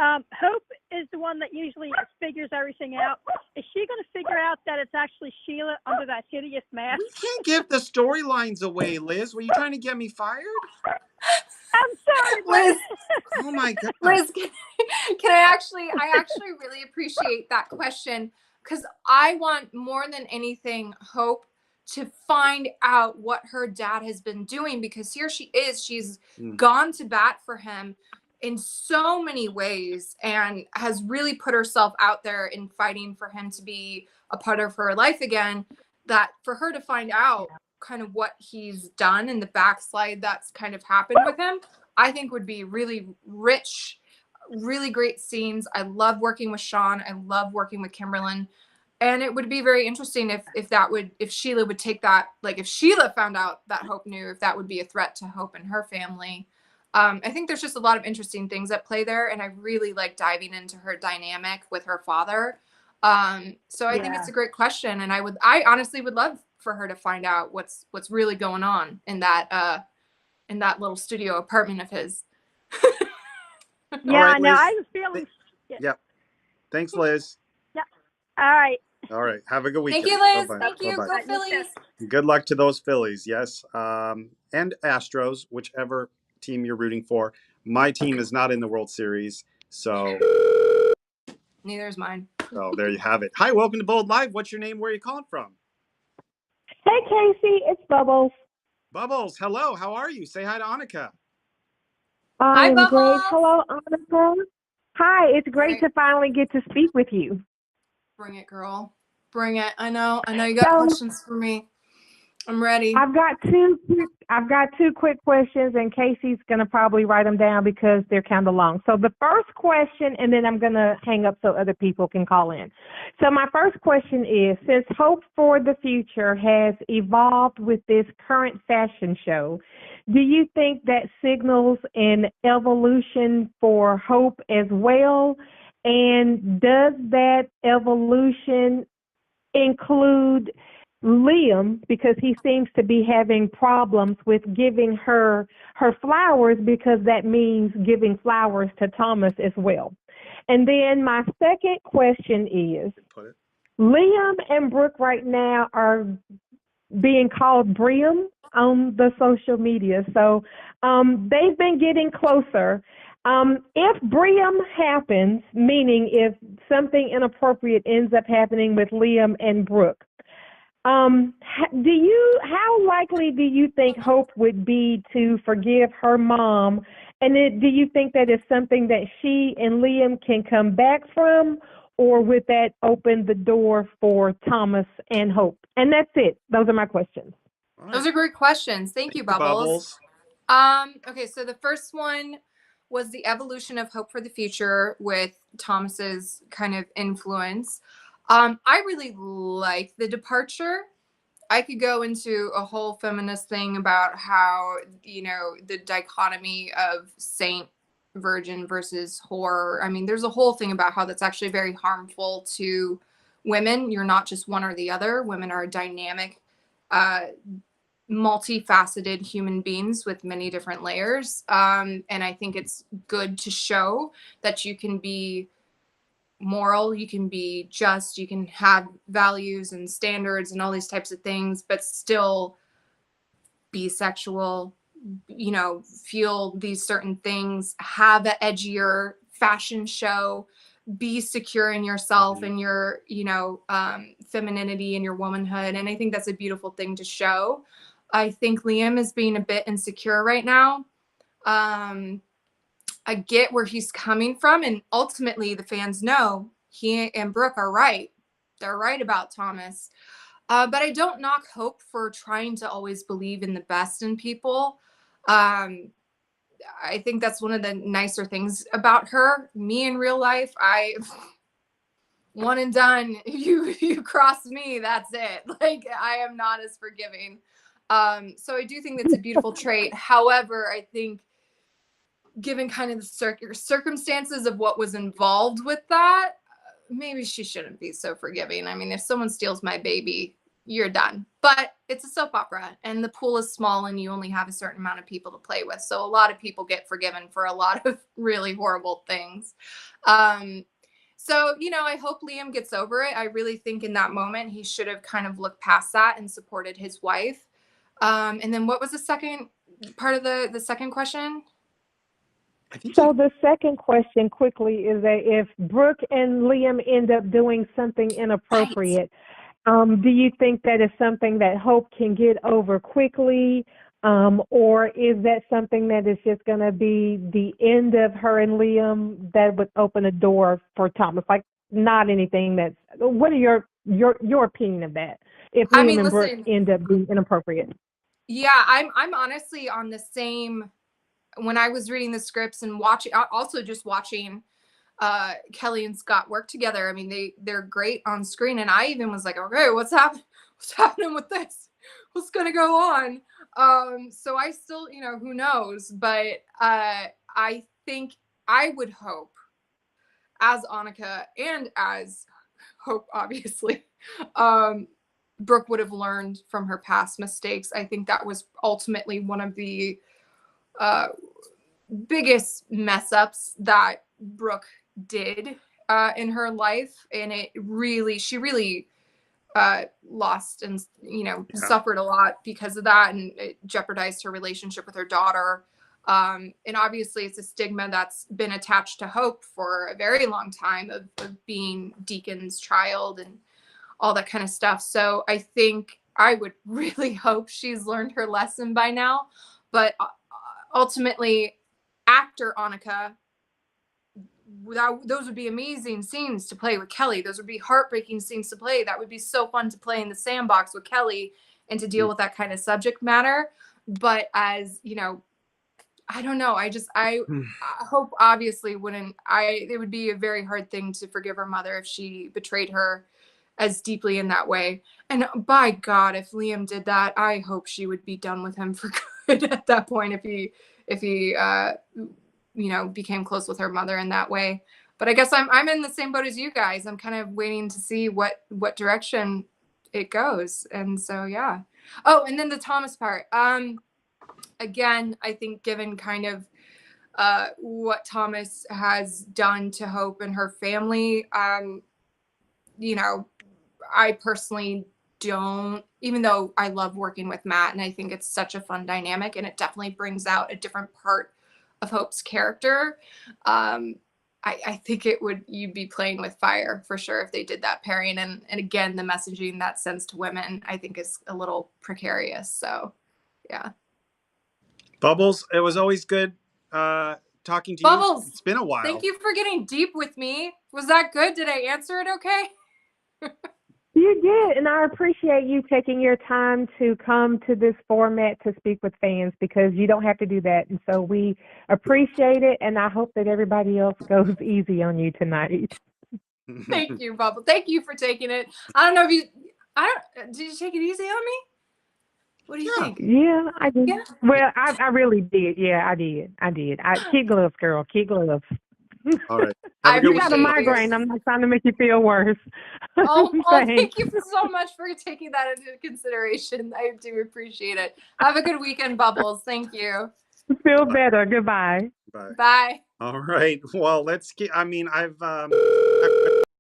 Speaker 5: Hope is the one that usually figures everything out. Is she going to figure out that it's actually Sheila under that hideous mask?
Speaker 1: We can't give the storylines away, Liz. Were you trying to get me fired?
Speaker 5: I'm sorry,
Speaker 2: Liz.
Speaker 1: Oh my God.
Speaker 2: Liz, I actually really appreciate that question because I want more than anything Hope to find out what her dad has been doing because here she is. She's gone to bat for him in so many ways and has really put herself out there in fighting for him to be a part of her life again. That for her to find out kind of what he's done and the backslide that's kind of happened with him, I think would be really rich, really great scenes. I love working with Sean. I love working with Kimberlyn. And it would be very interesting if Sheila would take that, like if Sheila found out that Hope knew, if that would be a threat to Hope and her family. I think there's just a lot of interesting things at play there. And I really like diving into her dynamic with her father. So I think it's a great question. And I honestly would love for her to find out what's really going on in that little studio apartment of his.
Speaker 5: Yeah,
Speaker 1: right,
Speaker 5: no,
Speaker 1: Liz.
Speaker 5: I was feeling.
Speaker 1: Yeah. Thanks, Liz.
Speaker 5: Yeah. All right.
Speaker 1: All right. Have a good weekend.
Speaker 2: Thank you, Liz.
Speaker 1: Bye-bye.
Speaker 2: Thank you.
Speaker 1: Bye-bye.
Speaker 2: Go Phillies.
Speaker 1: Good luck to those Phillies. Yes. And Astros, whichever team you're rooting for. My team is not in the World Series. So.
Speaker 2: Neither is mine.
Speaker 1: So there you have it. Hi, welcome to Bold Live. What's your name? Where are you calling from?
Speaker 6: Hey, Casey, it's Bubbles.
Speaker 1: Bubbles, hello. How are you? Say hi to Annika.
Speaker 6: I'm
Speaker 2: Bubbles.
Speaker 6: great. Hello, Annika. Hi, it's great to finally get to speak with you.
Speaker 2: Bring it, girl. Bring it. I know you got questions for me. I'm ready.
Speaker 6: I've got two quick questions, and Casey's going to probably write them down because they're kind of long. So the first question, and then I'm going to hang up so other people can call in. So my first question is, since Hope for the Future has evolved with this current fashion show, do you think that signals an evolution for Hope as well? And does that evolution include Liam, because he seems to be having problems with giving her flowers, because that means giving flowers to Thomas as well? And then my second question is,
Speaker 1: Put it.
Speaker 6: Liam and Brooke right now are being called Briam on the social media. So they've been getting closer. If Briam happens, meaning if something inappropriate ends up happening with Liam and Brooke, how likely do you think Hope would be to forgive her mom? And do you think that is something that she and Liam can come back from, or would that open the door for Thomas and Hope? And that's it. Those are my questions.
Speaker 1: All
Speaker 2: Those
Speaker 1: right.
Speaker 2: are great questions. Thank you, Bubbles. Okay, so the first one was the evolution of Hope for the Future with Thomas's kind of influence. I really like the departure. I could go into a whole feminist thing about how, you know, the dichotomy of saint, virgin versus whore. I mean, there's a whole thing about how that's actually very harmful to women. You're not just one or the other. Women are dynamic, multifaceted human beings with many different layers. And I think it's good to show that you can be moral, you can be just, you can have values and standards and all these types of things, but still be sexual, you know, feel these certain things, have an edgier fashion show, be secure in yourself and your, you know, femininity and your womanhood. And I think that's a beautiful thing to show. I think Liam is being a bit insecure right now. I get where he's coming from, and ultimately the fans know he and Brooke are right. They're right about Thomas. But I don't knock Hope for trying to always believe in the best in people. I think that's one of the nicer things about her. Me in real life, I one and done. You cross me, that's it. Like, I am not as forgiving. So I do think that's a beautiful trait. However, I think given kind of the circumstances of what was involved with that, maybe she shouldn't be so forgiving. I mean, if someone steals my baby, you're done. But it's a soap opera, and the pool is small, and you only have a certain amount of people to play with. So a lot of people get forgiven for a lot of really horrible things. So, you know, I hope Liam gets over it. I really think in that moment he should have kind of looked past that and supported his wife. And then what was the second part of the second question?
Speaker 6: So the second question quickly is that if Brooke and Liam end up doing something inappropriate, do you think that is something that Hope can get over quickly? Or is that something that is just going to be the end of her and Liam that would open a door for Thomas? Like, not anything that's, what are your opinion of that? If Liam and Brooke end up being inappropriate?
Speaker 2: Yeah, I'm honestly on the same. When I was reading the scripts and watching, also just watching Kelly and Scott work together. I mean, they're great on screen, and I even was like, okay, what's happening with this? What's gonna go on? So I still, you know, who knows? But I think I would hope, as Annika and as Hope, obviously, Brooke would have learned from her past mistakes. I think that was ultimately one of the biggest mess ups that Brooke did in her life, and she really lost and, you know, suffered a lot because of that, and it jeopardized her relationship with her daughter. And obviously it's a stigma that's been attached to Hope for a very long time of being Deacon's child and all that kind of stuff. So I think I would really hope she's learned her lesson by now. But ultimately, actor Annika, those would be amazing scenes to play with Kelly. Those would be heartbreaking scenes to play. That would be so fun to play in the sandbox with Kelly and to deal with that kind of subject matter. But as, you know, I don't know. I hope obviously it would be a very hard thing to forgive her mother if she betrayed her as deeply in that way. And by God, if Liam did that, I hope she would be done with him for good at that point if he you know, became close with her mother in that way. But I guess I'm in the same boat as you guys. I'm kind of waiting to see what direction it goes. And so, yeah. Oh, and then the Thomas part. Again, I think given kind of what Thomas has done to Hope and her family. You know, I personally don't, even though I love working with Matt and I think it's such a fun dynamic and it definitely brings out a different part of Hope's character. I think you'd be playing with fire for sure if they did that pairing. And again, the messaging that sends to women, I think is a little precarious. So yeah.
Speaker 1: Bubbles, it was always good talking to
Speaker 2: Bubbles,
Speaker 1: you. It's been a while.
Speaker 2: Thank you for getting deep with me. Was that good? Did I answer it okay?
Speaker 6: You did, and I appreciate you taking your time to come to this format to speak with fans because you don't have to do that. And so we appreciate it, and I hope that everybody else goes easy on you tonight.
Speaker 2: Thank you, Bubble. Thank you for taking it. I don't know if did you take it easy on me? What do you think?
Speaker 6: Yeah, I did.
Speaker 2: Yeah.
Speaker 6: Well, I really did. Yeah, I did. Kid gloves, girl. Kid gloves.
Speaker 1: All right.
Speaker 2: I
Speaker 6: got a migraine. I'm not trying to make you feel worse.
Speaker 2: Oh, thank you so much for taking that into consideration. I do appreciate it. Have a good weekend, Bubbles. Thank you.
Speaker 6: Feel better. Goodbye.
Speaker 1: Bye.
Speaker 2: Bye.
Speaker 1: All right. Well, let's get. I mean, I've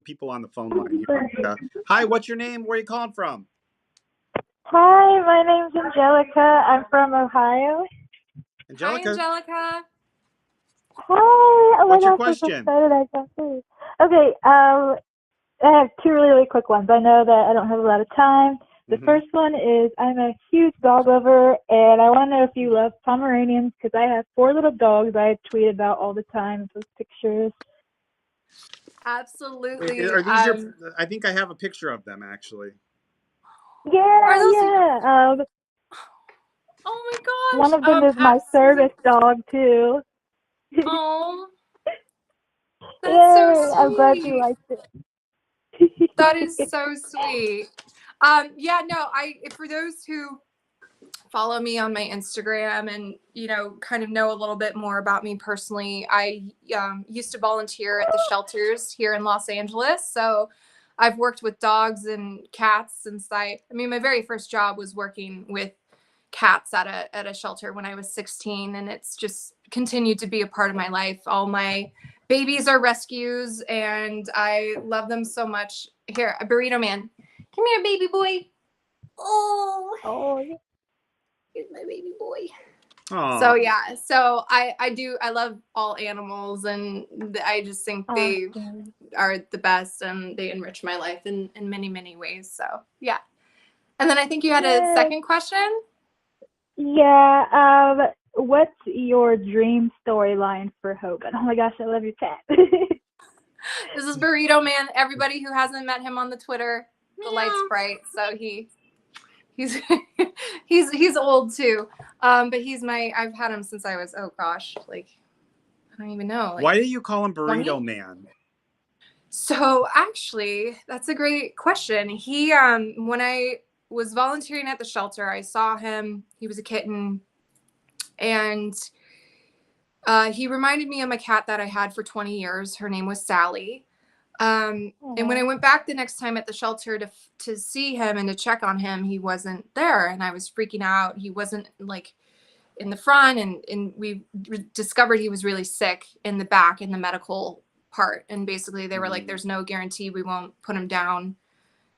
Speaker 1: people on the phone line here. Hi, what's your name? Where are you calling from?
Speaker 7: Hi, my name's Angelica. I'm from Ohio.
Speaker 1: Angelica.
Speaker 2: Hi, Angelica.
Speaker 7: Hi. Oh
Speaker 1: What's your
Speaker 7: my gosh, I'm so
Speaker 1: question?
Speaker 7: excited I got through. Okay, I have two really quick ones. I know that I don't have a lot of time. The first one is I'm a huge dog lover, and I want to know if you love Pomeranians because I have 4 little dogs I tweet about all the time, those pictures.
Speaker 2: Absolutely.
Speaker 1: Are these your? I think I have a picture of them actually.
Speaker 7: Yeah,
Speaker 2: those
Speaker 7: yeah.
Speaker 2: Oh my gosh.
Speaker 7: One of them is my service dog, too.
Speaker 2: Oh. That's
Speaker 7: Yay,
Speaker 2: so sweet.
Speaker 7: I'm glad you liked it.
Speaker 2: That is so sweet. Yeah, no, for those who follow me on my Instagram and, you know, kind of know a little bit more about me personally, I used to volunteer at the shelters here in Los Angeles. So I've worked with dogs and cats since my very first job was working with cats at a shelter when I was 16, and it's just continued to be a part of my life. All my babies are rescues and I love them so much. Here, a burrito man. Come here, baby boy. Oh, here's my baby boy.
Speaker 1: Aww.
Speaker 2: So yeah, so I love all animals, and I just think they are the best and they enrich my life in many, many ways. So yeah. And then I think you had a second question.
Speaker 7: Yeah, what's your dream storyline for Hogan? Oh my gosh, I love your cat.
Speaker 2: This is Burrito Man. Everybody who hasn't met him on the Twitter, the light's bright, so he's he's old too. But I've had him since I was, oh gosh, like I don't even know. Like,
Speaker 1: why do you call him Burrito Man?
Speaker 2: So actually, that's a great question. He when I was volunteering at the shelter, I saw him. He was a kitten, and he reminded me of my cat that I had for 20 years. Her name was Sally. And when I went back the next time at the shelter to see him and to check on him, he wasn't there, and I was freaking out. He wasn't like in the front, and we discovered he was really sick in the back in the medical part. And basically they were like, there's no guarantee we won't put him down,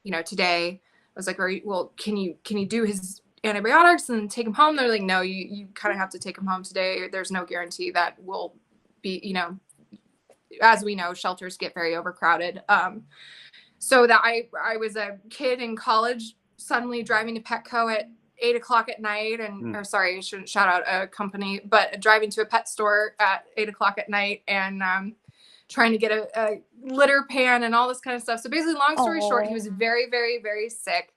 Speaker 2: you know, today. I was like, well, can you do his antibiotics and take him home? They're like, no, you kind of have to take him home today. There's no guarantee that will be, you know, as we know, shelters get very overcrowded. So that I was a kid in college, suddenly driving to Petco at 8:00 at night, or sorry, I shouldn't shout out a company, but driving to a pet store at 8:00 at night and trying to get a litter pan and all this kind of stuff. So basically, long story short, he was very, very, very sick.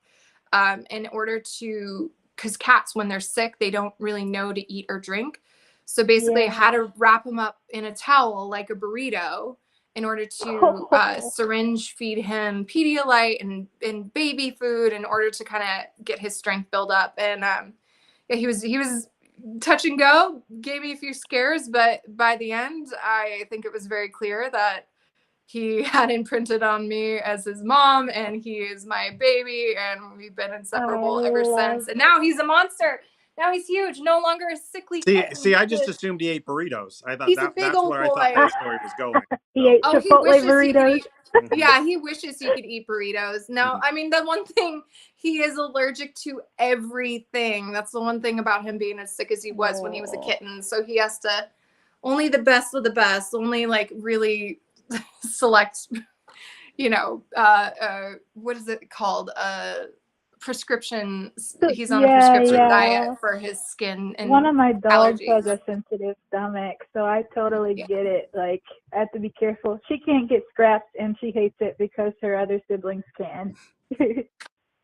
Speaker 2: In order to, because cats, when they're sick, they don't really know to eat or drink. So basically I had to wrap him up in a towel like a burrito in order to syringe feed him Pedialyte and baby food in order to kind of get his strength build up. And yeah, he was touch and go, gave me a few scares, but by the end, I think it was very clear that he had imprinted on me as his mom, and he is my baby, and we've been inseparable ever since. And now he's a monster. Now he's huge, no longer a sickly
Speaker 1: See,
Speaker 2: kitten.
Speaker 1: I just assumed he ate burritos. I thought
Speaker 2: He's a big
Speaker 1: that's
Speaker 2: old
Speaker 1: where I thought
Speaker 2: boy.
Speaker 1: the story was going.
Speaker 7: He ate
Speaker 2: Oh, he
Speaker 7: Chipotle
Speaker 2: wishes he could
Speaker 7: burritos.
Speaker 2: eat. Yeah, he wishes he could eat burritos. No, I mean, the one thing, he is allergic to everything. That's the one thing about him being as sick as he was when he was a kitten. So he has to only the best of the best, only like really select, what is it called? Prescription. He's on a prescription diet for his skin and
Speaker 7: one of my dogs
Speaker 2: allergies.
Speaker 7: has a sensitive stomach, so I totally get it. Like, I have to be careful. She can't get scratched, and she hates it because her other siblings can.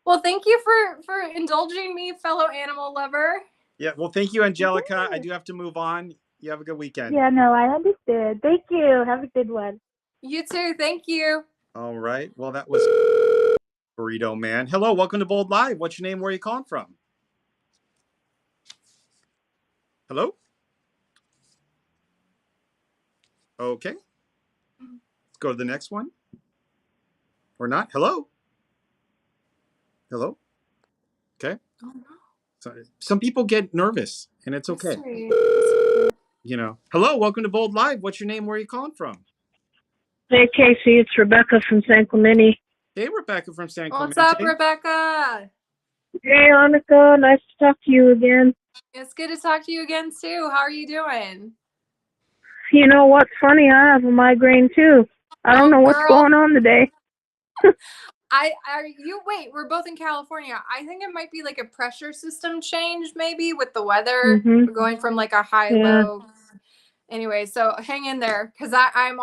Speaker 2: Well, thank you for indulging me, fellow animal lover.
Speaker 1: Yeah, well, thank you, Angelica. I do have to move on. You have a good weekend.
Speaker 7: Yeah, no, I understood. Thank you. Have a good one.
Speaker 2: You too. Thank you.
Speaker 1: All right. Well, that was Burrito Man. Hello, welcome to Bold Live. What's your name? Where are you calling from? Hello? Okay. Let's go to the next one. Or not. Hello? Hello? Okay.
Speaker 2: Oh, no.
Speaker 1: So, some people get nervous, and it's okay.
Speaker 2: Sweet.
Speaker 1: Hello, welcome to Bold Live. What's your name? Where are you calling from?
Speaker 8: Hey, Casey, it's Rebecca from San Clemente.
Speaker 1: Hey, Rebecca from San Clemente.
Speaker 2: What's up, Rebecca?
Speaker 8: Hey, Annika, nice to talk to you again.
Speaker 2: It's good to talk to you again, too. How are you doing?
Speaker 8: You know what's funny? I have a migraine, too. I don't know what's going on today.
Speaker 2: Wait, we're both in California. I think it might be like a pressure system change, maybe, with the weather. We're going from like a high-low. Anyway, so hang in there, because I'm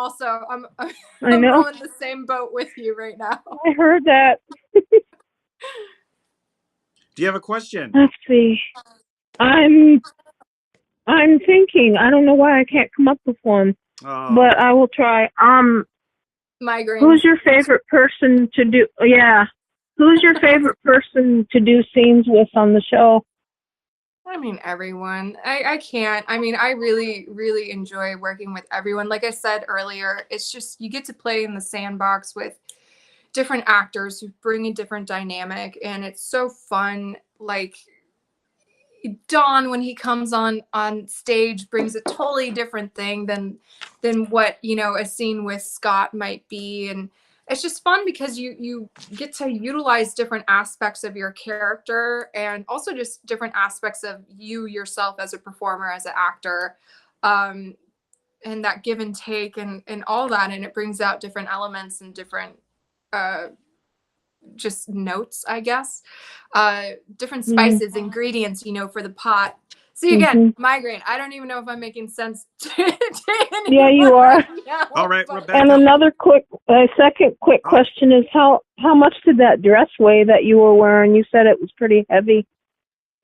Speaker 2: rowing the same boat with you right now.
Speaker 8: I heard that.
Speaker 1: Do you have a question?
Speaker 8: Let's see. I'm thinking. I don't know why I can't come up with one, but I will try.
Speaker 2: Migraine.
Speaker 8: Who's your favorite person to do? Yeah. Who's your favorite person to do scenes with on the show?
Speaker 2: I mean, everyone. I can't. I mean, I really, really enjoy working with everyone. Like I said earlier, it's just you get to play in the sandbox with different actors who bring a different dynamic, and it's so fun. Like Don, when he comes on stage, brings a totally different thing than what a scene with Scott might be, and it's just fun because you get to utilize different aspects of your character and also just different aspects of you yourself as a performer, as an actor, and that give and take and all that, and it brings out different elements and different just notes, I guess, different spices, ingredients, for the pot. See, again, migraine. I don't even know if I'm making sense to anyone.
Speaker 8: Yeah, you are.
Speaker 2: Right now,
Speaker 1: all right, Rebecca.
Speaker 8: And another second quick question is how much did that dress weigh that you were wearing? You said it was pretty heavy.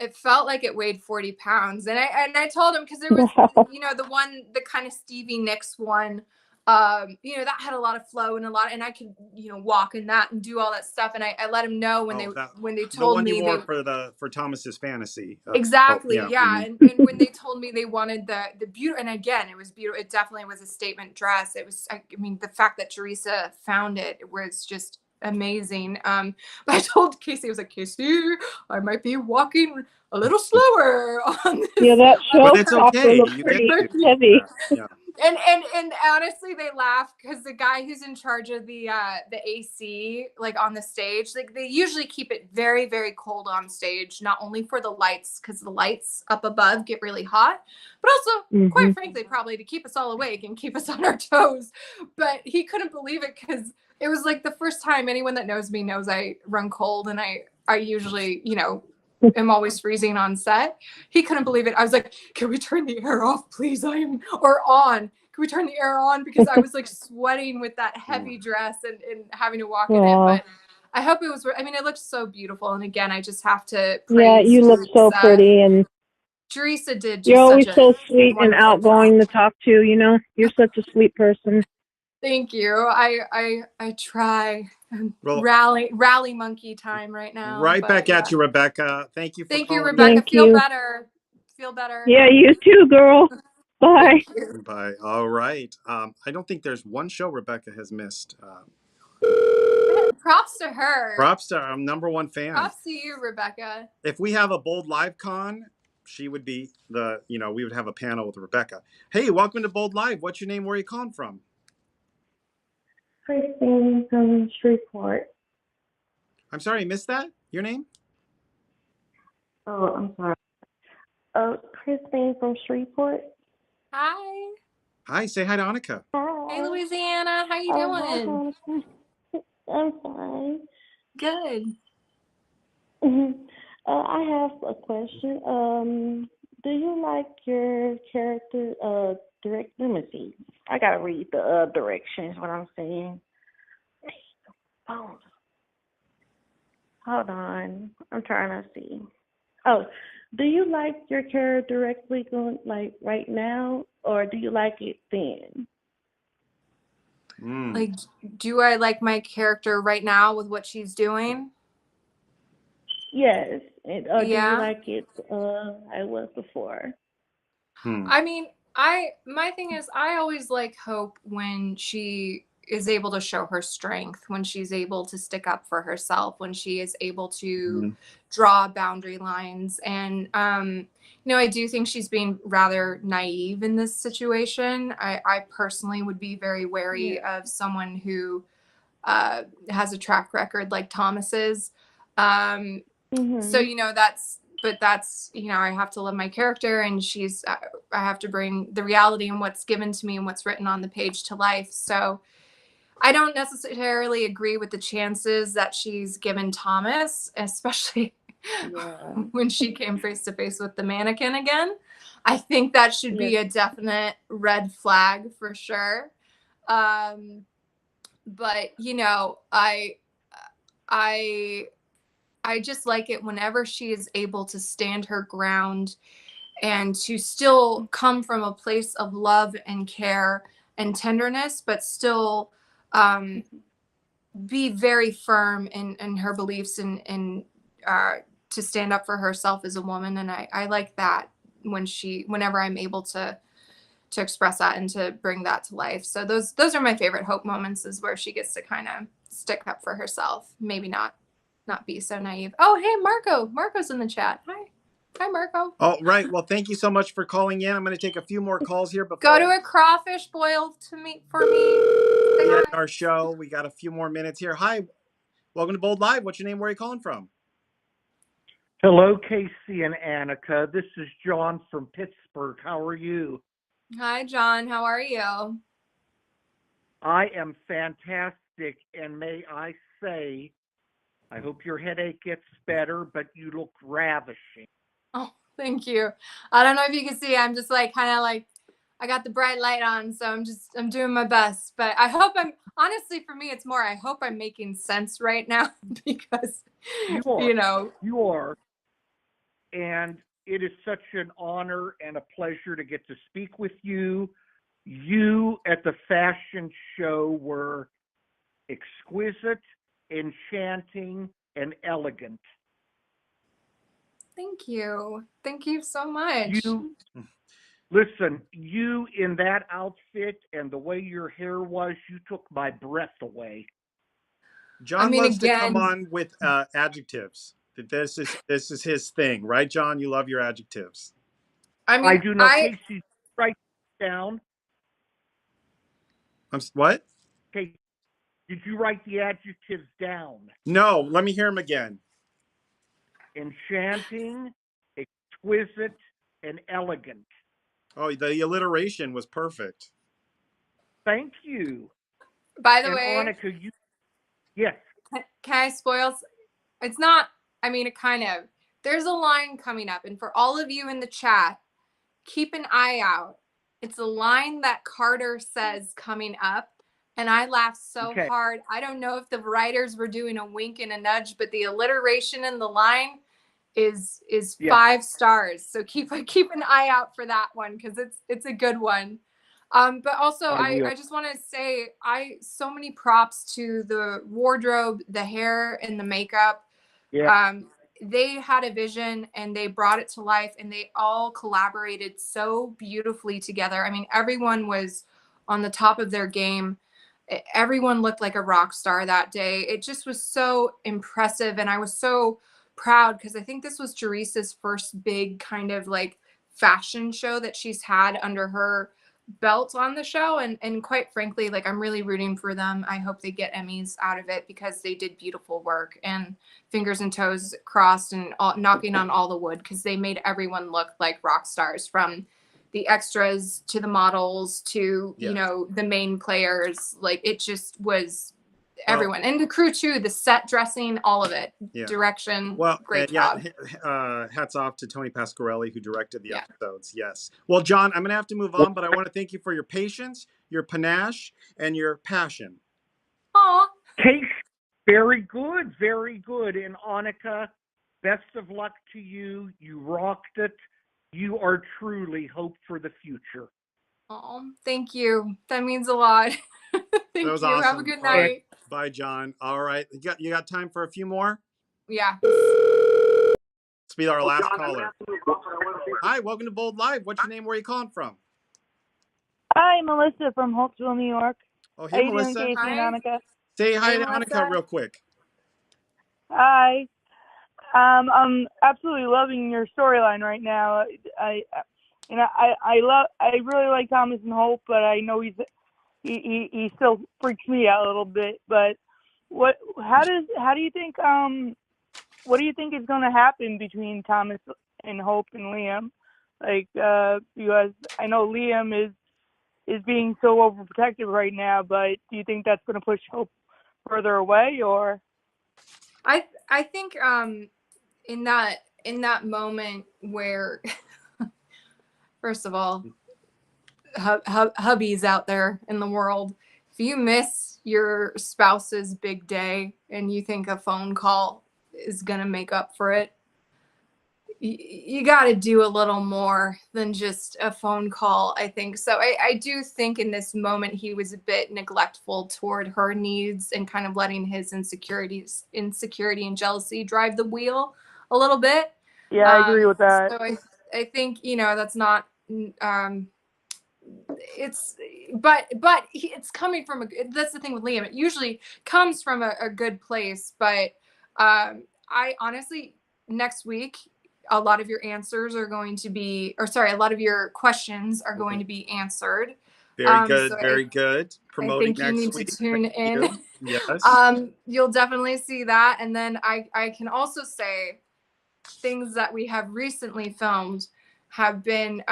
Speaker 2: It felt like it weighed 40 pounds. And I told him, because there was, the kind of Stevie Nicks one, that had a lot of flow and and I could, walk in that and do all that stuff. And I let him know when they told me
Speaker 1: the one you wore for Thomas's Fantasy.
Speaker 2: Exactly. And when they told me they wanted the beauty, and again, it was beautiful. It definitely was a statement dress. It was, the fact that Teresa found it was just amazing. But I told Casey, I was like, Casey, I might be walking a little slower on this.
Speaker 8: Yeah, that show
Speaker 1: but it's okay.
Speaker 8: You pretty heavy.
Speaker 1: Yeah.
Speaker 2: And honestly, they laugh because the guy who's in charge of the AC, like on the stage, like they usually keep it very, very cold on stage, not only for the lights, because the lights up above get really hot, but also, quite frankly, probably to keep us all awake and keep us on our toes. But he couldn't believe it because it was like the first time. Anyone that knows me knows I run cold, and I usually, am always freezing on set. He couldn't believe it. I was like, can we turn the air off, please? Or on. Can we turn the air on? Because I was like sweating with that heavy dress and having to walk in it. But I hope it was, it looked so beautiful. And again, I just have to praise
Speaker 8: Yeah, you look so pretty, and
Speaker 2: Teresa did just
Speaker 8: you're always so sweet and outgoing to talk to, You're such a sweet person.
Speaker 2: Thank you. I try.
Speaker 1: Well,
Speaker 2: rally monkey time right now.
Speaker 1: Right back at you, Rebecca. Thank you for
Speaker 2: Thank
Speaker 1: calling.
Speaker 2: you, Rebecca.
Speaker 8: Thank
Speaker 2: Feel
Speaker 8: you.
Speaker 2: better. Feel better.
Speaker 8: Yeah, you too, girl. Bye.
Speaker 1: Bye. All right. I don't think there's one show Rebecca has missed.
Speaker 2: Props to her.
Speaker 1: Props to our number one fan.
Speaker 2: Props to you, Rebecca.
Speaker 1: If we have a Bold Live Con, she would be the, we would have a panel with Rebecca. Hey, welcome to Bold Live. What's your name? Where are you calling from?
Speaker 6: Christine from Shreveport.
Speaker 1: I'm sorry, I missed that. Your name?
Speaker 6: Oh, I'm sorry. Christine from Shreveport.
Speaker 2: Hi.
Speaker 1: Hi, say hi to Annika.
Speaker 2: Hey, Louisiana. How you doing?
Speaker 6: Hi, I'm fine.
Speaker 2: Good.
Speaker 6: I have a question. Do you like your character direct? Let me see. I gotta read the directions. What I'm saying. Oh, hold on. I'm trying to see. Oh, do you like your character directly going like right now, or do you like it then?
Speaker 2: Like, do I like my character right now with what she's doing?
Speaker 6: Yes. Or do you
Speaker 2: Yeah.
Speaker 6: like it I was before?
Speaker 2: I mean, my thing is I always like Hope when she is able to show her strength, when she's able to stick up for herself, when she is able to draw boundary lines. And I do think she's being rather naive in this situation. I personally would be very wary of someone who has a track record like Thomas's. So that's I have to love my character, and I have to bring the reality and what's given to me and what's written on the page to life. So I don't necessarily agree with the chances that she's given Thomas, especially when she came face to face with the mannequin again. I think that should be a definite red flag for sure. But I just like it whenever she is able to stand her ground and to still come from a place of love and care and tenderness, but still be very firm in her beliefs and to stand up for herself as a woman. And I like that whenever I'm able to express that and to bring that to life. So those are my favorite Hope moments, is where she gets to kind of stick up for herself, maybe not be so naive. Oh, hey, Marco's in the chat. Hi, Marco.
Speaker 1: Oh, right. Well, thank you so much for calling in. I'm going to take a few more calls here before
Speaker 2: go to a crawfish boil for me.
Speaker 1: Yeah, our show. We got a few more minutes here. Hi, welcome to Bold Live. What's your name? Where are you calling from?
Speaker 9: Hello, Casey and Annika. This is John from Pittsburgh. How are you?
Speaker 2: Hi, John. How are you?
Speaker 9: I am fantastic, and may I say, I hope your headache gets better, but you look ravishing.
Speaker 2: Oh, thank you. I don't know if you can see, I'm just like kind of like I got the bright light on, so I'm doing my best. But I hope honestly, for me, it's more I hope I'm making sense right now, because
Speaker 9: you are. And it is such an honor and a pleasure to get to speak with you. You at the fashion show were exquisite, enchanting, and elegant.
Speaker 2: Thank you. Thank you so much.
Speaker 9: Listen, you in that outfit and the way your hair was, you took my breath away.
Speaker 1: John loves to come on with adjectives. This is his thing, right, John? You love your adjectives.
Speaker 9: I do know. Casey, write down.
Speaker 1: What?
Speaker 9: Okay, did you write the adjectives down?
Speaker 1: No, let me hear them again.
Speaker 9: Enchanting, exquisite, and elegant.
Speaker 1: Oh, the alliteration was perfect.
Speaker 9: Thank you.
Speaker 2: By the way,
Speaker 9: Annika, yes.
Speaker 2: Can I spoil? It's not. I mean, it kind of. There's a line coming up, and for all of you in the chat, keep an eye out. It's a line that Carter says coming up, and I laughed so hard. I don't know if the writers were doing a wink and a nudge, but the alliteration in the line is 5 stars. So keep an eye out for that one, because it's a good one. But also I just want to say so many props to the wardrobe, the hair, and the makeup. They had a vision and they brought it to life, and they all collaborated so beautifully together. I mean, everyone was on the top of their game. Everyone looked like a rock star that day. It just was so impressive, and I was so proud because I think this was Jeresa's first big kind of like fashion show that she's had under her belt on the show. And quite frankly, like I'm really rooting for them. I hope they get Emmys out of it because they did beautiful work, and fingers and toes crossed and knocking on all the wood because they made everyone look like rock stars, from the extras to the models to, you know, the main players. Like it just was everyone, and the crew too, the set dressing, all of it, direction.
Speaker 1: Well,
Speaker 2: great job.
Speaker 1: Hats off to Tony Pasquarelli who directed the episodes. Yes. Well, John, I'm going to have to move on, but I want to thank you for your patience, your panache, and your passion.
Speaker 2: Aw.
Speaker 9: Case, very good, very good. And Annika, best of luck to you. You rocked it. You are truly hope for the future.
Speaker 2: Oh, thank you. That means a lot. Thank
Speaker 1: That was
Speaker 2: you.
Speaker 1: awesome.
Speaker 2: Have a good night.
Speaker 1: Bye, John. All right. You got time for a few more?
Speaker 2: Yeah.
Speaker 1: Let's be our last caller. Hi, welcome to Bold Live. What's your name? Where are you calling from?
Speaker 10: Hi, Melissa from Holtsville, New York.
Speaker 1: Oh, hey,
Speaker 10: How
Speaker 1: Melissa.
Speaker 10: you doing, Casey and Annika?
Speaker 1: Say hi
Speaker 10: Hey,
Speaker 1: to
Speaker 10: Melissa.
Speaker 1: Annika real quick.
Speaker 10: Hi. I'm absolutely loving your storyline right now. I really like Thomas and Hope, but I know he still freaks me out a little bit. But what do you think is going to happen between Thomas and Hope and Liam? Like, because I know Liam is being so overprotective right now, but do you think that's going to push Hope further away, or?
Speaker 2: I think in that moment where first of all, hubbies out there in the world, if you miss your spouse's big day and you think a phone call is gonna make up for it, you got to do a little more than just a phone call, I think. So I do think in this moment he was a bit neglectful toward her needs and kind of letting his insecurity and jealousy drive the wheel a little bit.
Speaker 10: Yeah, I agree with that.
Speaker 2: So I think, that's not it's coming from that's the thing with Liam. It usually comes from a good place, but I honestly, next week, a lot of your answers are going to be, a lot of your questions are going to be answered.
Speaker 1: Very good,
Speaker 2: so
Speaker 1: very good. Promoting
Speaker 2: I think you
Speaker 1: next
Speaker 2: need
Speaker 1: week.
Speaker 2: to tune in.
Speaker 1: Yes.
Speaker 2: You'll definitely see that. And then I can also say things that we have recently filmed have been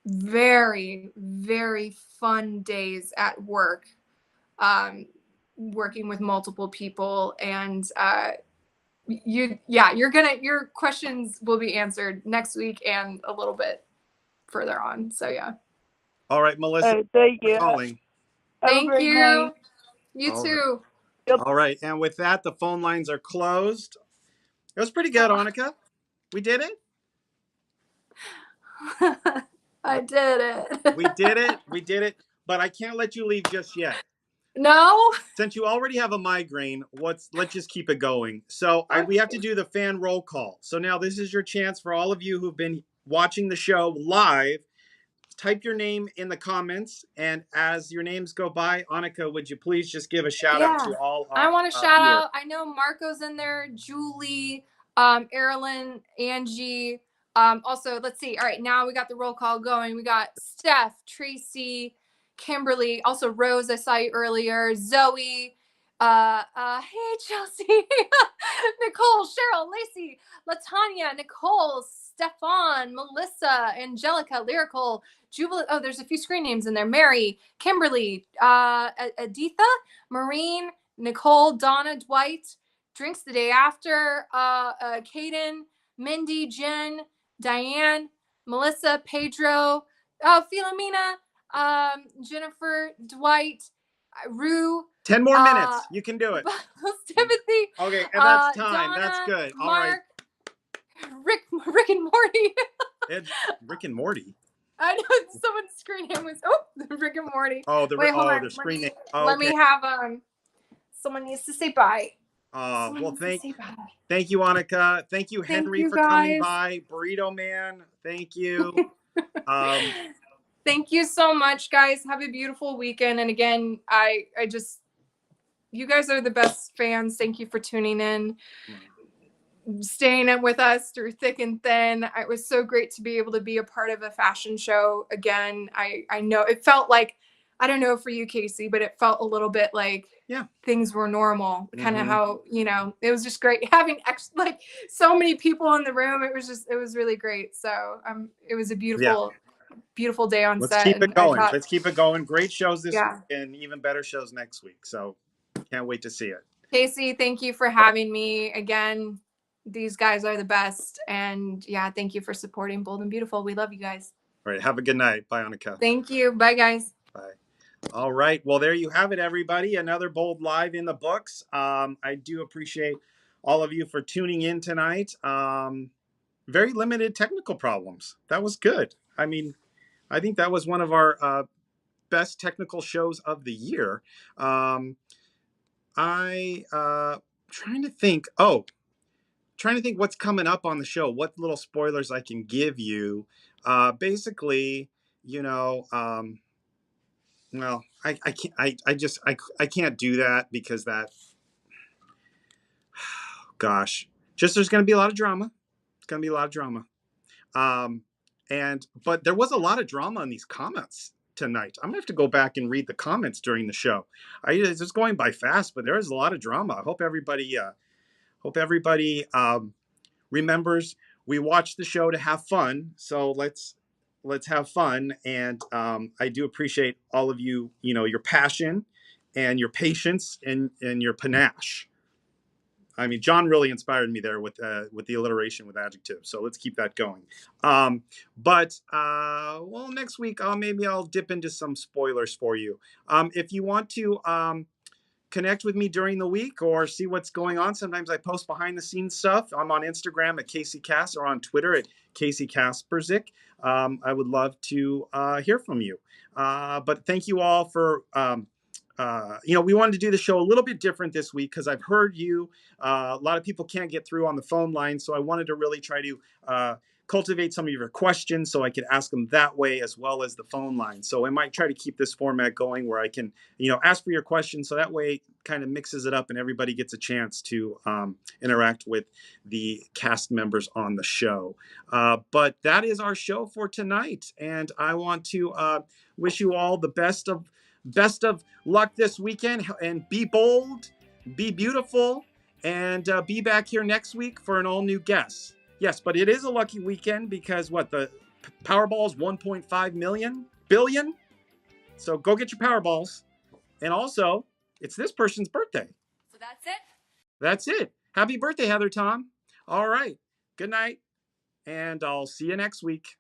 Speaker 2: very, very fun days at work, working with multiple people, and your questions will be answered next week and a little bit further on. So yeah.
Speaker 1: All right, Melissa.
Speaker 10: Thank you.
Speaker 1: Calling.
Speaker 2: Thank you.
Speaker 10: Night.
Speaker 2: You
Speaker 1: All
Speaker 2: too.
Speaker 10: Yep.
Speaker 1: All right, and with that, the phone lines are closed. It was pretty good, Annika. We did it.
Speaker 2: I did it.
Speaker 1: We did it. But I can't let you leave just yet.
Speaker 2: No.
Speaker 1: Since you already have a migraine, let's just keep it going. So we have to do the fan roll call. So now this is your chance for all of you who've been watching the show live. Type your name in the comments, and as your names go by, Annika, would you please just give a shout out to all?
Speaker 2: I want to shout out. I know Marco's in there, Julie, Erilyn, Angie. Also, let's see. All right, now we got the roll call going. We got Steph, Tracy, Kimberly, also Rose. I saw you earlier. Zoe. Hey Chelsea, Nicole, Cheryl, Lacey, Latanya, Nicole, Stefan, Melissa, Angelica, Lyrical, Jubilee. Oh, there's a few screen names in there. Mary, Kimberly, Aditha, Maureen, Nicole, Donna, Dwight, Drinks the Day After, Kaden, Mindy, Jen, Diane, Melissa, Pedro, Philomena, Jennifer, Dwight, Rue.
Speaker 1: 10 more minutes. You can do it.
Speaker 2: Timothy.
Speaker 1: Okay, and that's time.
Speaker 2: Donna,
Speaker 1: that's good. All
Speaker 2: Mark,
Speaker 1: right.
Speaker 2: Rick and Morty.
Speaker 1: It's Rick and Morty.
Speaker 2: I know someone's screen name was Rick and Morty.
Speaker 1: Oh, the screen name. Oh,
Speaker 2: let me have someone needs to say bye.
Speaker 1: Well, thank you, Annika. Thank you, Henry, for coming by. Burrito Man, thank you.
Speaker 2: Thank you so much, guys. Have a beautiful weekend. And again, I just, you guys are the best fans. Thank you for tuning in. staying up with us through thick and thin. It was so great to be able to be a part of a fashion show again. I know it felt like, I don't know for you, Casey, but it felt a little bit like things were normal, kind of how, you know, it was just great having like so many people in the room. It was really great. So it was a beautiful day on set.
Speaker 1: Let's keep it going.
Speaker 2: Thought,
Speaker 1: Let's keep it going. Great shows this week and even better shows next week. So can't wait to see it.
Speaker 2: Casey, thank you for having me again. These guys are the best. And yeah, thank you for supporting Bold and Beautiful. We love you guys.
Speaker 1: All right. Have a good night. Bye, Annika.
Speaker 2: Thank you. Bye, guys.
Speaker 1: Bye. All right. Well, there you have it, everybody. Another Bold Live in the books. I do appreciate all of you for tuning in tonight. Very limited technical problems. That was good. I mean, I think that was one of our best technical shows of the year. Trying to think what's coming up on the show, what little spoilers I can give you. Basically, you know, well, I can't do that because that, gosh, just there's going to be a lot of drama. It's going to be a lot of drama. But there was a lot of drama in these comments tonight. I'm gonna have to go back and read the comments during the show. It's just going by fast, but there is a lot of drama. I hope everybody remembers we watch the show to have fun. So let's have fun. And I do appreciate all of you, you know, your passion and your patience and your panache. I mean, John really inspired me there with the alliteration with adjectives. So let's keep that going. Well, next week, maybe I'll dip into some spoilers for you. If you want to connect with me during the week or see what's going on, sometimes I post behind the scenes stuff. I'm on Instagram at Casey Cas or on Twitter at Casey Kasprzyk. I would love to hear from you. But thank you all for... you know, we wanted to do the show a little bit different this week because I've heard you. A lot of people can't get through on the phone line, so I wanted to really try to cultivate some of your questions so I could ask them that way as well as the phone line. So I might try to keep this format going where I can, you know, ask for your questions so that way it kind of mixes it up and everybody gets a chance to interact with the cast members on the show. But that is our show for tonight, and I want to wish you all the best of luck this weekend, and be bold, be beautiful, and be back here next week for an all new guest. Yes, but it is a lucky weekend because the Powerball is 1.5 billion. So go get your Powerballs. And also, it's this person's birthday.
Speaker 11: So that's it.
Speaker 1: That's it. Happy birthday, Heather Tom. All right. Good night. And I'll see you next week.